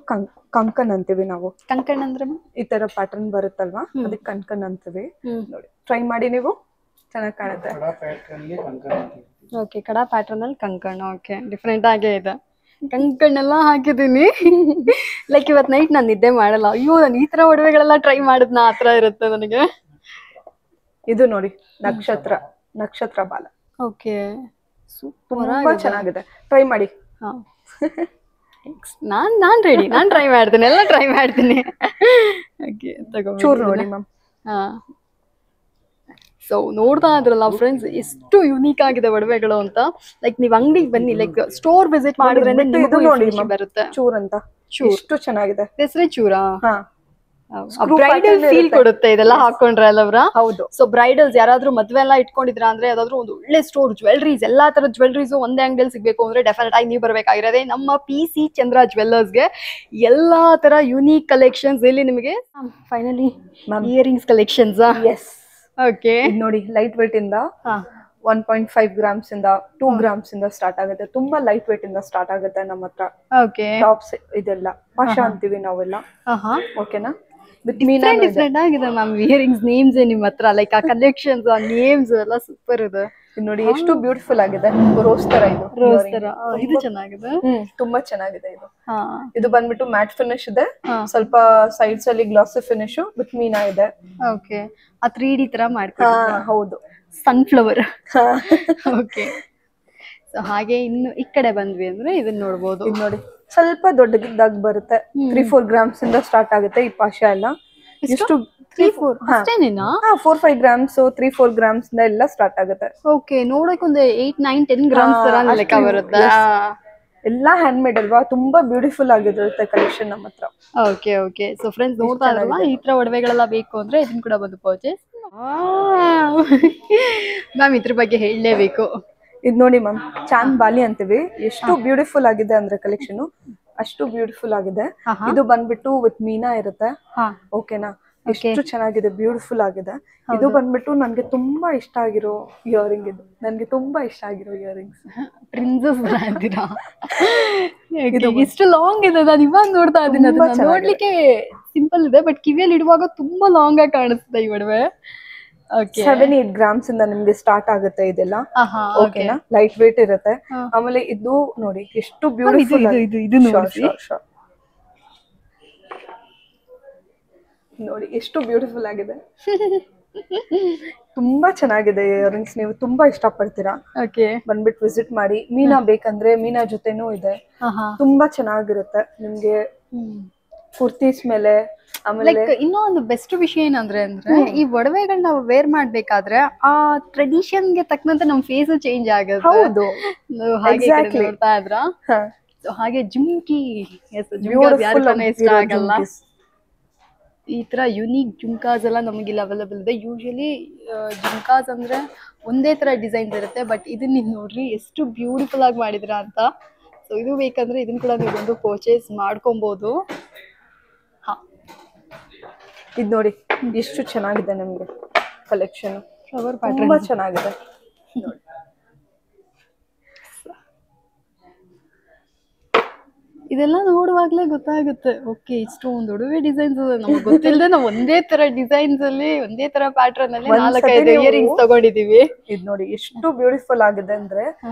ಕಂಕನ್ ಅಂತೀವಿ ನಾವು. ಕಂಕಣ್ ಅಂದ್ರೆ ಈ ತರ ಪ್ಯಾಟರ್ನ್ ಬರುತ್ತಲ್ವಾ, ಅದಕ್ಕೆ ಕಂಕನ್ ಅಂತೀವಿ. ನೋಡಿ ಟ್ರೈ ಮಾಡಿ ನೀವು, ಚೆನ್ನಾಗಿ ಕಾಣುತ್ತೆ. ಓಕೆ, ಕಡಾ ಪ್ಯಾಟರ್ನ್ ಅಲ್ಲಿ ಕಂಕಣ್. ಓಕೆ, ಡಿಫ್ರೆಂಟ್ ಆಗೇ ಇದೆ. ಕಂಕಣ್ಣೆಲ್ಲ ಹಾಕಿದೀನಿ. ಲೈಕ್ ಇವತ್ ನೈಟ್ ನಾನು ನಿದ್ದೆ ಮಾಡಲ್ಲ, ಅಯ್ಯೋ ನಾನು ಈ ತರ ಒಡವೆಗಳೆಲ್ಲ ಟ್ರೈ ಮಾಡಿದ್ನ ಆ ತರ ಇರುತ್ತೆ ನನಗೆ. ಇದು ನೋಡಿ ನಕ್ಷತ್ರ ಬಾಲ. ಓಕೆ, ತುಂಬಾ ಚೆನ್ನಾಗಿದೆ, ಟ್ರೈ ಮಾಡಿ. ನಾನ್ ರೆಡಿ, ನಾನ್ ಟ್ರೈ ಮಾಡ್ತೀನಿ, ಎಲ್ಲ ಟ್ರೈ ಮಾಡ್ತೀನಿ. ಓಕೆ, ಚೂರ್ ನೋಡಿ ಮ್ಯಾಮ್. ಸೊ ನೋಡ್ತಾ ಇದ್ರಲ್ಲ ಫ್ರೆಂಡ್ಸ್, ಎಷ್ಟು ಯುನೀಕ್ ಆಗಿದೆ ಒಡವೆಗಳು ಅಂತ. ಲೈಕ್ ನೀವ್ ಅಂಗಡಿಗೆ ಬನ್ನಿ, ಲೈಕ್ ಸ್ಟೋರ್ ವಿಸಿಟ್ ಮಾಡಿದ್ರೆ ಇದು ನೋಡಿ ಬರುತ್ತೆ. ಚೂರ್ ಅಂತ, ಎಷ್ಟು ಚೆನ್ನಾಗಿದೆ. ಹೆಸರೇ ಚೂರಾ? ಬ್ರೈಡಲ್ ಫೀಲ್ ಕೊಡುತ್ತೆ ಇದೆಲ್ಲ ಹಾಕೊಂಡ್ರೆ ಅಲ್ಲವ್ರ? ಹೌದು. ಸೊ ಬ್ರೈಡಲ್ಸ್ ಯಾರಾದ್ರೂ ಮದ್ವೆ ಎಲ್ಲ ಇಟ್ಕೊಂಡಿದ್ರ ಅಂದ್ರೆ ಯಾವ್ದಾದ್ರು ಒಂದು ಒಳ್ಳೆ ಸ್ಟೋರ್, ಜ್ಯುವೆಲ್ರೀಸ್, ಎಲ್ಲಾ ತರದ ಜ್ಯುವೆಲ್ರೀಸ್ ಒಂದೇ ಅಂಗಡಿಯಲ್ಲಿ ಸಿಗ್ಬೇಕು ಅಂದ್ರೆ ಡೆಫಿನೆಟ್ ಆಗಿ ನೀವು ಬರ್ಬೇಕಾಗಿರೋದೇ ನಮ್ಮ PC ಚಂದ್ರ ಜ್ಯುವೆಲ್ಲರ್ಸ್ಗೆ. ಎಲ್ಲಾ ತರ ಯುನೀಕ್ ಕಲೆಕ್ಷನ್ಸ್ ಇಲ್ಲಿ ನಿಮಗೆ. Finally earrings collections. Yes, okay, ನೋಡಿ ಲೈಟ್ ವೇಟ್ ಇಂದ 1.5 ಗ್ರಾಮ್ಸ್ ಇಂದ 2 ಗ್ರಾಮ್ಸ್ ಇಂದ ಸ್ಟಾರ್ಟ್ ಆಗುತ್ತೆ. ತುಂಬಾ ಲೈಟ್ ವೇಟ್ ಇಂದ ಸ್ಟಾರ್ಟ್ ಆಗುತ್ತೆ ನಮ್ಮ ಹತ್ರ. ಓಕೆ, ಟಾಪ್ಸ್ ಇದೆಲ್ಲ ಪಾಶಾ ಅಂತೀವಿ ನಾವೆಲ್ಲ, ಓಕೆನಾ. ಡಿಫ್ರೆಂಟ್ ಆಗಿದೆ ಮ್ಯಾಮ್ ಇಯರಿಂಗ್ಸ್ ನೇಮ್ಸ್ ನಿಮ್ ಹತ್ರ. ಲೈಕ್ ಆ ಕಲೆಕ್ಷನ್ಸ್, ಆ ನೇಮ್ಸ್ ಎಲ್ಲ ಸೂಪರ್ ಇದೆ. ನೋಡಿ ಎಷ್ಟು ಬ್ಯೂಟಿಫುಲ್ ಆಗಿದೆ. ರೋಸ್ ತರ, ಇದು ಚೆನ್ನಾಗಿದೆ, ತುಂಬಾ ಚೆನ್ನಾಗಿದೆ. ಇದು ಬಂದ್ಬಿಟ್ಟು ಮ್ಯಾಟ್ ಫಿನಿಶ್ ಇದೆ, ಸ್ವಲ್ಪ ಸೈಡ್ಸ್ ಅಲ್ಲಿ ಗ್ಲಾಸಿ ಫಿನಿಶ್ ವಿತ್ ಮೀನಾ ಇದೆ. ಓಕೆ, ಆ 3D ತರ ಮಾಡ್ಕೊಂಡು. ಹೌದು, ಸನ್ಫ್ಲವರ್. ಓಕೆ, ಸೊ ಹಾಗೆ ಇನ್ನು ಈ ಕಡೆ ಬಂದ್ವಿ ಅಂದ್ರೆ ಇದನ್ನ ನೋಡ್ಬೋದು. ಇದು ನೋಡಿ ಸ್ವಲ್ಪ ದೊಡ್ಡದಾಗಿ ಬರುತ್ತೆ. 3-4 ಗ್ರಾಮ್ಸ್ ಇಂದ ಸ್ಟಾರ್ಟ್ ಆಗುತ್ತೆ ಈ ಪಾಶಾ ಎಲ್ಲ. ಎಷ್ಟು 3-4 ಅಷ್ಟೇನೇನಾ? 4-5 ಗ್ರಾಮ್ಸ್ 3-4 ಗ್ರಾಮ್ಸ್ ಇಂದ ಎಲ್ಲ ಸ್ಟಾರ್ಟ್ ಆಗುತ್ತೆ. ಓಕೆ, ನೋಡಕ್ ಒಂದು 8-9-10 ಗ್ರಾಮ್ಸ್ ತರ ಲೆಕ್ಕ ಬರುತ್ತೆ. ಎಲ್ಲಾ ಹ್ಯಾಂಡ್ ಮೇಡ್ ಅಲ್ವಾ, ತುಂಬಾ ಬ್ಯೂಟಿಫುಲ್ ಆಗಿರುತ್ತೆ ಕಲೆಕ್ಷನ್ ನಮ್ಮ ಹತ್ರ. ಓಕೆ ಓಕೆ, ಸೊ ಫ್ರೆಂಡ್ಸ್ ನೋಡ್ತಾ ಇದ್ರಲ್ಲ, ಈ ತರ ಒಡವೆಗಳೆಲ್ಲ ಬೇಕು ಅಂದ್ರೆ ಇದನ್ನ ಕೂಡ ಬಂದು ಪರ್ಚೇಸ್. ಮ್ಯಾಮ್ ಇದ್ರ ಬಗ್ಗೆ ಹೇಳಲೇಬೇಕು. ಇದು ನೋಡಿ ಮ್ಯಾಮ್, ಚಾಂದ್ ಬಾಲಿ ಅಂತೀವಿ. ಎಷ್ಟು ಬ್ಯೂಟಿಫುಲ್ ಆಗಿದೆ ಅಂದ್ರೆ ಕಲೆಕ್ಷನ್, ಅಷ್ಟು ಬ್ಯೂಟಿಫುಲ್ ಆಗಿದೆ. ಇದು ಬಂದ್ಬಿಟ್ಟು ವಿತ್ ಮೀನಾ ಇರುತ್ತೆ, ಓಕೆನಾ. ಎಷ್ಟು ಚೆನ್ನಾಗಿದೆ, ಬ್ಯೂಟಿಫುಲ್ ಆಗಿದೆ. ಇದು ಬಂದ್ಬಿಟ್ಟು ನನ್ಗೆ ತುಂಬಾ ಇಷ್ಟ ಆಗಿರೋ ಇಯರಿಂಗ್. ಇದು ನನ್ಗೆ ತುಂಬಾ ಇಷ್ಟ ಆಗಿರೋ ಇಯರಿಂಗ್ಸ್. ಪ್ರಿನ್ಸಸ್ ಅಂತೀರಾ? ಇಷ್ಟು ಲಾಂಗ್ ಇದೆ, ನಾನು ಇವಾಗ ನೋಡ್ತಾ ಇದ್ದೀನಿ. ಅದನ್ನ ನೋಡ್ಲಿಕ್ಕೆ ಸಿಂಪಲ್ ಇದೆ, ಬಟ್ ಕಿವಿಯಲ್ಲಿ ಇಡುವಾಗ ತುಂಬಾ ಲಾಂಗ್ ಆಗಿ ಕಾಣಿಸುತ್ತೆ ಈ ಒಡವೆ. 7-8 ಗ್ರಾಮ್ಸ್ ಇಂದ ನಿಮ್ಗೆ ಸ್ಟಾರ್ಟ್ ಆಗುತ್ತೆ ಇದೆಲ್ಲ, ಓಕೆನಾ. ಲೈಟ್ ವೇಟ್ ಇರುತ್ತೆ. ಆಮೇಲೆ ಇದು ನೋಡಿ ಎಷ್ಟು ಬ್ಯೂಟಿಫುಲ್. ನೋಡಿ ಎಷ್ಟು ಬ್ಯೂಟಿಫುಲ್ ಆಗಿದೆ. ತುಂಬಾ ಚೆನ್ನಾಗಿದೆ ಇಯರಿಂಗ್ಸ್, ನೀವು ತುಂಬಾ ಇಷ್ಟ ಪಡ್ತೀರಾ. ಬಂದ್ಬಿಟ್ಟು ವಿಸಿಟ್ ಮಾಡಿ. ಮೀನಾ ಬೇಕಂದ್ರೆ ಮೀನಾ ಜೊತೆನೂ ಇದೆ, ತುಂಬಾ ಚೆನ್ನಾಗಿರುತ್ತೆ ನಿಮ್ಗೆ ಕುರ್ತೀಸ್ ಮೇಲೆ. ಆಮೇಲೆ ಇನ್ನೊಂದು ಬೆಸ್ಟ್ ವಿಷಯ ಏನಂದ್ರೆ ಈ ಒಡವೆಗಳನ್ನ ನಾವು ವೇರ್ ಮಾಡ್ಬೇಕಾದ್ರೆ ಆ ಟ್ರೆಡಿಷನ್ ಗೆ ತಕ್ಕಂತೆ ನಮ್ ಫೇಸ್ ಚೇಂಜ್ ಆಗುತ್ತೆ. ಹೌದು, ನೋಡ್ತಾ ಇದ್ರ ಹಾಗೆ ಜುಮ್ಕಿ ಇಷ್ಟ ಆಗಲ್ಲ. ಈ ತರ ಯುನೀಕ್ ಜುಮ್ಕಾಸ್ ಎಲ್ಲ ನಮಗಿಲ್ಲಿ ಅವೈಲೇಬಲ್ ಇದೆ. ಯೂಶಲಿ ಜುಮ್ಕಾಸ್ ಅಂದ್ರೆ ಒಂದೇ ತರ ಡಿಸೈನ್ಸ್ ಇರುತ್ತೆ, ಬಟ್ ಇದನ್ನ ನೀವು ನೋಡ್ರಿ ಎಷ್ಟು ಬ್ಯೂಟಿಫುಲ್ ಆಗಿ ಮಾಡಿದ್ರ ಅಂತ. ಸೊ ಇದು ಬೇಕಂದ್ರೆ ಇದನ್ನ ಕೂಡ ನೀವು ಬಂದು ಪರ್ಚೇಸ್ ಮಾಡ್ಕೊಬಹುದು. ಇದು ನೋಡಿ ಎಷ್ಟು ಚೆನ್ನಾಗಿದೆ ನಮ್ಗೆ ಕಲೆಕ್ಷನ್, ಫ್ಲವರ್ ಪ್ಯಾಟರ್ನ್ ತುಂಬಾ ಚೆನ್ನಾಗಿದೆ. ಇದೆಲ್ಲ ನೋಡುವಾಗ್ಲೇ ಗೊತ್ತಾಗುತ್ತೆ, ಓಕೆ ಇಷ್ಟೊಂದು ಒಡವೆ ಡಿಸೈನ್ಸ್ ನಮ್ಗೆ ಗೊತ್ತಿಲ್ಲದೆ ನಾವು ಒಂದೇ ತರ ಡಿಸೈನ್ಸ್ ಅಲ್ಲಿ ಒಂದೇ ತರ ಪ್ಯಾಟರ್ನ್ ಅಲ್ಲಿ 4-5 ಇಯರಿಂಗ್ಸ್ ತಗೊಂಡಿದೀವಿ. ಇದು ನೋಡಿ ಎಷ್ಟು ಬ್ಯೂಟಿಫುಲ್ ಆಗಿದೆ ಅಂದ್ರೆ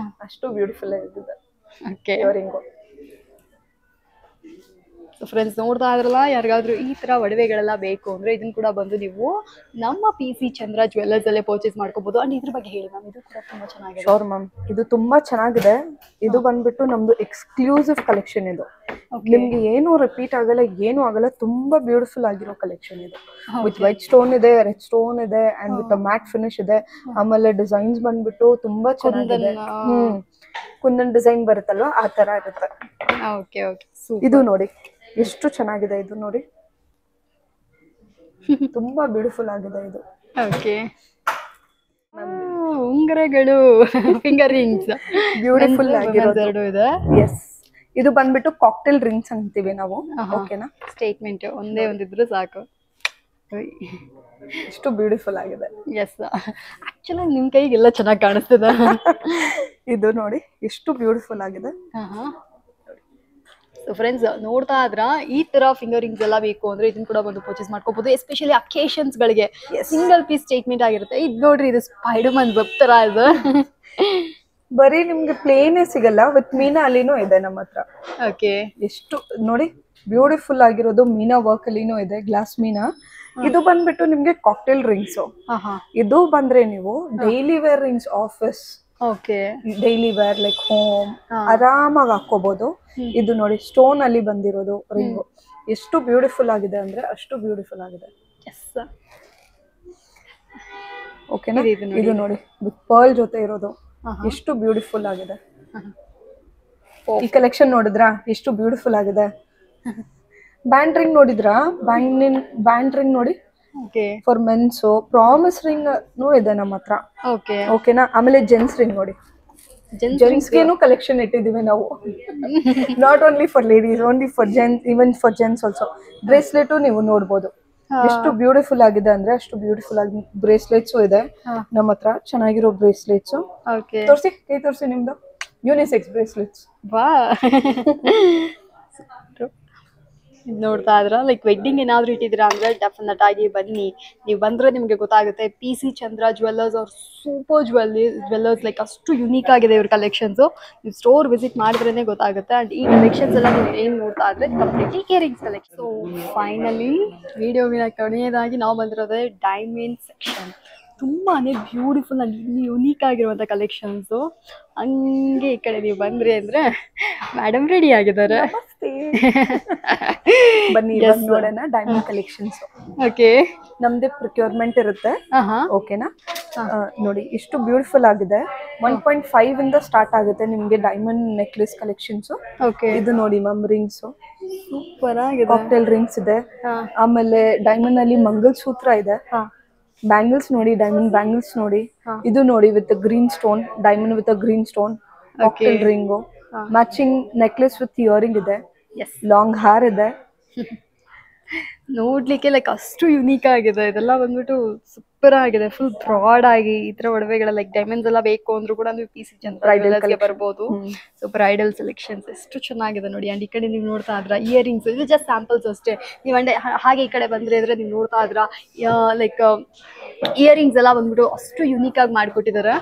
ಅಷ್ಟು ಬ್ಯೂಟಿಫುಲ್ ಆಗಿದೆ ಇಯರಿಂಗ್. ಫ್ರೆಂಡ್ಸ್ ನೋಡ್ತಾ ಇದ್ರಲ್ಲ, ಯಾರಿಗಾದ್ರೂ ಈ ತರ ಒಡವೆಗಳೆಲ್ಲ ಬೇಕು ಅಂದ್ರೆ ಇದನ್ನ ಕೂಡ ಬಂದು ನೀವು ನಮ್ಮ PC ಚಂದ್ರ ಜ್ಯುವೆಲ್ಲರ್ಸ್ ಅಲ್ಲೇ ಪರ್ಚೇಸ್ ಮಾಡ್ಕೋಬಹುದು. ಅಂಡ್ ಇದ್ರ ಬಗ್ಗೆ ಹೇಳಿ ಮ್ಯಾಮ್. ಇದು ಕೂಡ ತುಂಬಾ ಚೆನ್ನಾಗಿದೆ. ಶೋರ್ ಮ್ಯಾಮ್, ಇದು ತುಂಬಾ ಚೆನ್ನಾಗಿದೆ. ಇದು ಬಂದ್ಬಿಟ್ಟು ನಮ್ದು ಎಕ್ಸ್ಕ್ಲೂಸಿವ್ ಕಲೆಕ್ಷನ್. ನಿಮ್ಗೆ ಏನು ರಿಪೀಟ್ ಆಗಲ್ಲ, ಏನು ಆಗಲ್ಲ. ತುಂಬಾ ಬ್ಯೂಟಿಫುಲ್ ಆಗಿರೋ ಕಲೆಕ್ಷನ್ ಇದು. ವಿತ್ ವೈಟ್ ಸ್ಟೋನ್ ಇದೆ, ರೆಡ್ ಸ್ಟೋನ್ ಇದೆ, ಅಂಡ್ ವಿತ್ ಮ್ಯಾಟ್ ಫಿನಿಶ್ ಇದೆ. ಆಮೇಲೆ ಡಿಸೈನ್ಸ್ ಬಂದ್ಬಿಟ್ಟು ತುಂಬಾ ಚೆನ್ನಾಗಿದೆ. ಕುಂದನ್ ಡಿಸೈನ್ ಬರುತ್ತಲ್ವಾ, ಆ ತರ ಇರುತ್ತೆ. ಇದು ನೋಡಿ ಎಷ್ಟು ಚೆನ್ನಾಗಿದೆ. ಇದು ನೋಡಿ ತುಂಬಾ ಬ್ಯೂಟಿಫುಲ್ ಆಗಿದೆ ಇದು. ಉಂಗುರಗಳು, ಫಿಂಗರ್ ರಿಂಗ್ಸ್ ಬ್ಯೂಟಿಫುಲ್ ಆಗಿರೋದು ಇದೆ. ಎಸ್, ಇದು ಬಂದ್ಬಿಟ್ಟು ಕಾಕ್ಟೇಲ್ ರಿಂಗ್ಸ್ ಅಂತೀವಿ ನಾವು. ಓಕೆನಾ, ಸ್ಟೇಟ್ಮೆಂಟ್ ಒಂದೇ ಒಂದಿದ್ರು ಸಾಕು. ಎಷ್ಟು ಬ್ಯೂಟಿಫುಲ್ ಆಗಿದೆ. ಎಸ್, ಆಕ್ಚುಲಿ ನಿಮ್ ಕೈಗೆಲ್ಲ ಚೆನ್ನಾಗಿ ಕಾಣಿಸ್ತದ. ಇದು ನೋಡಿ ಎಷ್ಟು ಬ್ಯೂಟಿಫುಲ್ ಆಗಿದೆ. ಸೊ ಫ್ರೆಂಡ್ಸ್, ನೋಡ್ತಾ ಇದ್ರ ಈ ತರ ಫಿಂಗರ್ ರಿಂಗ್ಸ್ ಎಲ್ಲ ಬೇಕು ಅಂದ್ರೆ ಇದನ್ನ ಕೂಡ ಬಂದು ಪರ್ಚೇಸ್ ಮಾಡ್ಕೋಬಹುದು. ಎಸ್ಪೆಷಲಿ ಅಕೇಶನ್ಸ್ ಗಳಿಗೆ ಸಿಂಗಲ್ ಪೀಸ್ ಸ್ಟೇಟ್ಮೆಂಟ್ ಆಗಿರುತ್ತೆ. ಇದು ನೋಡ್ರಿ, ಇದು ಸ್ಪೈಡರ್ ಮ್ಯಾನ್ ವೆಬ್ ತರ ಇದೆ. ಬರೀ ನಿಮ್ಗೆ ಪ್ಲೇನೇ ಸಿಗಲ್ಲ, ವಿತ್ ಮೀನಾ ಅಲ್ಲಿನೂ ಇದೆ ನಮ್ಮ ಹತ್ರ. ಓಕೆ, ಎಷ್ಟು ನೋಡಿ ಬ್ಯೂಟಿಫುಲ್ ಆಗಿರೋದು. ಮೀನಾ ವರ್ಕ್ ಅಲ್ಲಿನೂ ಇದೆ, ಗ್ಲಾಸ್ ಮೀನಾ. ಇದು ಬಂದ್ಬಿಟ್ಟು ನಿಮ್ಗೆ ಕಾಕ್ಟೇಲ್ ರಿಂಗ್ಸ್. ಇದು ಬಂದ್ರೆ ನೀವು daily wear rings, office, daily wear like home ಆರಾಮಾಗಿ ಹಾಕೋಬಹುದು. ಇದು ನೋಡಿ ಸ್ಟೋನ್ ಅಲ್ಲಿ ಬಂದಿರೋದು ರಿಂಗು. ಎಷ್ಟು ಬ್ಯೂಟಿಫುಲ್ ಆಗಿದೆ ಅಂದ್ರೆ ಅಷ್ಟು ಬ್ಯೂಟಿಫುಲ್ ಆಗಿದೆ. ಓಕೆನಾ, ಇದು ನೋಡಿ ವಿತ್ ಪರ್ಲ್ ಜೊತೆ ಇರೋದು ಎಷ್ಟು ಬ್ಯೂಟಿಫುಲ್ ಆಗಿದೆ. ಈ ಕಲೆಕ್ಷನ್ ನೋಡಿದ್ರಾ ಎಷ್ಟು ಬ್ಯೂಟಿಫುಲ್ ಆಗಿದೆ. ಬ್ಯಾಂಡ್ ರಿಂಗ್ ನೋಡಿದ್ರಾ? ಬ್ಯಾಂಡ್ ರಿಂಗ್ ನೋಡಿ, ಫಾರ್ ಮೆನ್ಸ್. ಪ್ರಾಮಿಸ್ ರಿಂಗ್ ಇದೆ ನಮ್ಮ ಹತ್ರ. ಓಕೆನಾ, ಆಮೇಲೆ ಜೆಂಟ್ಸ್ ರಿಂಗ್ ನೋಡಿ. ಜೆಂಟ್ಸ್ಗೇನು ಕಲೆಕ್ಷನ್ ಇಟ್ಟಿದೀವಿ ನಾವು. Not only for ladies, only for gents, even for gents also. Bracelet ನೀವು ನೋಡ್ಬೋದು, ಎಷ್ಟು ಬ್ಯೂಟಿಫುಲ್ ಆಗಿದೆ ಅಂದ್ರೆ ಅಷ್ಟು ಬ್ಯೂಟಿಫುಲ್ ಆಗಿ. ಬ್ರೇಸ್ಲೆಟ್ಸ್ ಇದೆ ನಮ್ಮ ಹತ್ರ, ಚೆನ್ನಾಗಿರೋ ಬ್ರೇಸ್ಲೆಟ್ಸ್. ತೋರಿಸಿ, ಕೈ ತೋರಿಸಿ ನಿಮ್ದು. Unisex bracelets. ನೋಡ್ತಾ ಇದ್ರ ಲೈಕ್ ವೆಡ್ಡಿಂಗ್ ಏನಾದ್ರು ಇಟ್ಟಿದ್ರ ಅಂದ್ರೆ ಡೆಫಿನೆಟ್ ಆಗಿ ಬನ್ನಿ. ನೀವು ಬಂದ್ರೆ ನಿಮ್ಗೆ ಗೊತ್ತಾಗುತ್ತೆ. PC ಚಂದ್ರ ಜ್ಯುವೆಲ್ಲರ್ಸ್ ಅವ್ರ ಸೂಪರ್ ಜ್ಯುವೆಲ್ಲರ್ಸ್, ಲೈಕ್ ಅಷ್ಟು ಯುನೀಕ್ ಆಗಿದೆ ಇವ್ರ ಕಲೆಕ್ಷನ್ಸ್. ನೀವು ಸ್ಟೋರ್ ವಿಸಿಟ್ ಮಾಡಿದ್ರೇನೆ ಗೊತ್ತಾಗುತ್ತೆ. ಅಂಡ್ ಈ ಕಲೆಕ್ಷನ್ಸ್ ಎಲ್ಲ ನೀವು ಏನ್ ನೋಡ್ತಾ ಇದ್ರೆ completely earrings collection. So finally ವಿಡಿಯೋವಿನ ಕೊನೆಯದಾಗಿ ನಾವು ಬಂದಿರೋದೇ ಡೈಮಂಡ್ ಸೆಕ್ಷನ್. ತುಂಬಾನೇ ಬ್ಯೂಟಿಫುಲ್ ಅಂಡ್ ಯುನೀಕ್ ಆಗಿರುವಂಥ ಕಲೆಕ್ಷನ್ಸು. ಹಂಗೆ ಈ ಕಡೆ ನೀವು ಬಂದ್ರಿ ಅಂದ್ರೆ ಮೇಡಮ್ ರೆಡಿ ಆಗಿದ್ದಾರೆ. ಬನ್ನಿ ನೋಡೋಣ ಡೈಮಂಡ್ ಕಲೆಕ್ಷನ್ಸ್. ಓಕೆ, ನಮ್ದೇ ಪ್ರೊಕ್ಯೂರ್ಮೆಂಟ್ ಇರುತ್ತೆ. ಓಕೆನಾ, ನೋಡಿ ಎಷ್ಟು ಬ್ಯೂಟಿಫುಲ್ ಆಗಿದೆ. 1.5 ಇಂದ ಸ್ಟಾರ್ಟ್ ಆಗುತ್ತೆ ನಿಮ್ಗೆ ಡೈಮಂಡ್ ನೆಕ್ಲೆಸ್ ಕಲೆಕ್ಷನ್ಸ್. ಇದು ನೋಡಿ ಮ್ಯಾಮ್, ರಿಂಗ್ಸ್ ಸೂಪರ್ ಆಗಿದೆ. ಕಾಕ್ಟೇಲ್ ರಿಂಗ್ಸ್ ಇದೆ, ಆಮೇಲೆ ಡೈಮಂಡ್ ಅಲ್ಲಿ ಮಂಗಲಸೂತ್ರ ಇದೆ. ಬ್ಯಾಂಗಲ್ಸ್ ನೋಡಿ, ಡೈಮಂಡ್ ಬ್ಯಾಂಗಲ್ಸ್ ನೋಡಿ. ಇದು ನೋಡಿ with green stone, diamond with green stone, cocktail ring, matching necklace with earring ಇದೆ, ಲಾಂಗ್ ಹಾರ್ ಇದೆ. ನೋಡ್ಲಿಕ್ಕೆ ಲೈಕ್ ಅಷ್ಟು ಯುನೀಕ್ ಆಗಿದೆ. ಇದೆಲ್ಲ ಬಂದ್ಬಿಟ್ಟು ಸೂಪರ್ ಆಗಿದೆ. ಫುಲ್ ಬ್ರಾಡ್ ಆಗಿ ಈ ತರ ಒಡವೆಗಳ ಲೈಕ್ ಡೈಮಂಡ್ಸ್ ಎಲ್ಲ ಬೇಕು ಅಂದ್ರೂ ಕೂಡ ನೀವು PC ಚಂದ್ರ ಬರ್ಬೋದು. ಸೊ ಬ್ರೈಡಲ್ ಸೆಲೆಕ್ಷನ್ಸ್ ಎಷ್ಟು ಚೆನ್ನಾಗಿದೆ ನೋಡಿ. ಅಂಡ್ ಈ ಕಡೆ ನೀವು ನೋಡ್ತಾ ಇದ್ರ ಇಯರಿಂಗ್ಸ್, ಇದು ಜಸ್ಟ್ ಸ್ಯಾಂಪಲ್ಸ್ ಅಷ್ಟೇ. ನೀವು ಅಂಡೆ ಹಾಗೆ ಈ ಕಡೆ ಬಂದ್ರೆ ಅಂದ್ರೆ ನೀವು ನೋಡ್ತಾ ಇದ್ರ ಲೈಕ್ ಇಯರಿಂಗ್ಸ್ ಎಲ್ಲ ಬಂದ್ಬಿಟ್ಟು ಅಷ್ಟು ಯುನೀಕ್ ಆಗಿ ಮಾಡಿಕೊಟ್ಟಿದ್ದಾರೆ.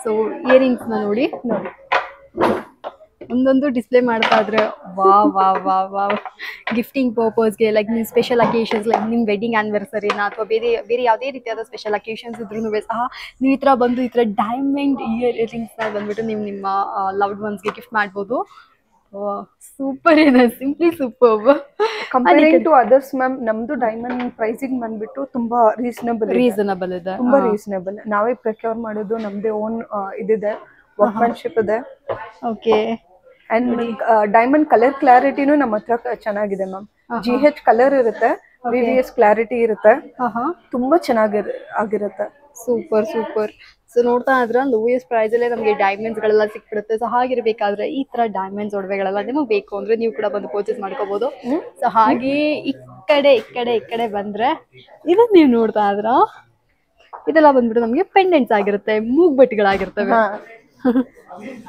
ಸೊ ಇಯರಿಂಗ್ಸ್ ನ ನೋಡಿ ಒಂದೊಂದು ಡಿಸ್ಪ್ಲೇ ಮಾಡ್ತಾ ಇದ್ರೆ ವಾ ವಾ ವಾ ವಾ ಗಿಫ್ಟಿಂಗ್ ಪರ್ಪಸ್ಗೆ, ಲೈಕ್ ನಿಮ್ಮ ಸ್ಪೆಷಲ್ ಅಕೇಶನ್ಸ್, ಲೈಕ್ ನಿಮ್ಮ ವೆಡ್ಡಿಂಗ್ ಆ್ಯನಿವರ್ಸರಿನ ಅಥವಾ ಬೇರೆ ಯಾವುದೇ ರೀತಿಯಾದ ಸ್ಪೆಷಲ್ ಅಕೇಶನ್ಸ್ ಇದ್ರೂ ಸಹ ನೀವು ಈ ಥರ ಬಂದು ಈ ಥರ ಡೈಮಂಡ್ ಇಯರಿಂಗ್ಸ್ನ ಬಂದ್ಬಿಟ್ಟು ನೀವು ನಿಮ್ಮ ಲವ್ಡ್ ಒನ್ಸ್ಗೆ ಗಿಫ್ಟ್ ಮಾಡ್ಬೋದು. ಸೂಪರ್ ಇದೆ, simply super. Comparing to others ma'am, ನಮ್ದು ಡೈಮಂಡ್ ಪ್ರೈಸಿಂಗ್ ಬಂದ್ಬಿಟ್ಟು ತುಂಬಾ ರೀಸನಬಲ್ ಇದೆ, ತುಂಬಾ ರೀಸನಬಲ್. ನಾವೇ ಪ್ರೊಕ್ಯೂರ್ ಮಾಡೋದು, ನಮ್ದೇ ಓನ್ ಇದಿದೆ, ವರ್ಕ್ಮನ್ಶಿಪ್ ಇದೆ. ಓಕೆ, ಅಂಡ್ ಡೈಮಂಡ್ ಕಲರ್ ಕ್ಲಾರಿಟಿನೂ ನಮ್ಮ ಹತ್ರ ಚೆನ್ನಾಗಿದೆ ಮ್ಯಾಮ್. GH ಕಲರ್ ಇರುತ್ತೆ, VVS ಕ್ಲಾರಿಟಿ ಇರುತ್ತೆ, ತುಂಬಾ ಆಗಿರುತ್ತೆ. Super super. ಸೊ ನೋಡ್ತಾ ಇದ್ರ ಲೋಯೆಸ್ಟ್ ಪ್ರೈಸ್ ಅಲ್ಲೇ ನಮಗೆ ಡೈಮಂಡ್ಸ್ ಗಳೆಲ್ಲ ಸಿಕ್ಬಿಡುತ್ತೆ. ಸೊ ಹಾಗಿರ್ಬೇಕಾದ್ರೆ ಈ ತರ ಡೈಮಂಡ್ಸ್ ಒಡವೆಗಳೆಲ್ಲ ನಿಮಗೆ ಬೇಕು ಅಂದ್ರೆ ನೀವು ಕೂಡ ಬಂದು ಪರ್ಚೇಸ್ ಮಾಡ್ಕೋಬಹುದು. ಸೊ ಹಾಗೆ ಈ ಕಡೆ ಬಂದ್ರೆ ಇದನ್ನ ನೀವು ನೋಡ್ತಾ ಇದ್ರ ಇದೆಲ್ಲ ಬಂದ್ಬಿಟ್ಟು ನಮಗೆ ಪೆಂಡೆಂಟ್ಸ್ ಆಗಿರುತ್ತೆ, ಮೂಗ್ಬಟ್ಟಿಗಳಾಗಿರ್ತವೆ.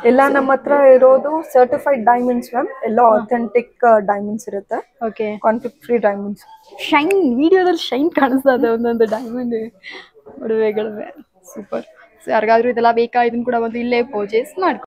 ಎಲ್ಲ ನಮ್ಮ ಹತ್ರ ಇರೋದು ಸರ್ಟಿಫೈಡ್ ಡೈಮಂಡ್ಸ್ ಮ್ಯಾಮ್. ಎಲ್ಲ ಅಥೆಂಟಿಕ್ ಡೈಮಂಡ್ಸ್ ಇರುತ್ತೆ. Okay, conflict free diamonds. Shine, ವಿಡಿಯೋದಲ್ಲಿ ಶೈನ್ ಕಾಣಿಸ್ತಾ ಇದೆ ಒಂದೊಂದು ಡೈಮಂಡ್ ಒಡವೆಗಳು. ಸೂಪರ್. ಸೊ ಯಾರಿಗಾದ್ರೂ ಇದೆಲ್ಲ ಬೇಕಾ, ಇದನ್ನ ಕೂಡ ಒಂದು ಇಲ್ಲೇ ಪರ್ಚೇಸ್ ಮಾಡ್ಕೊ.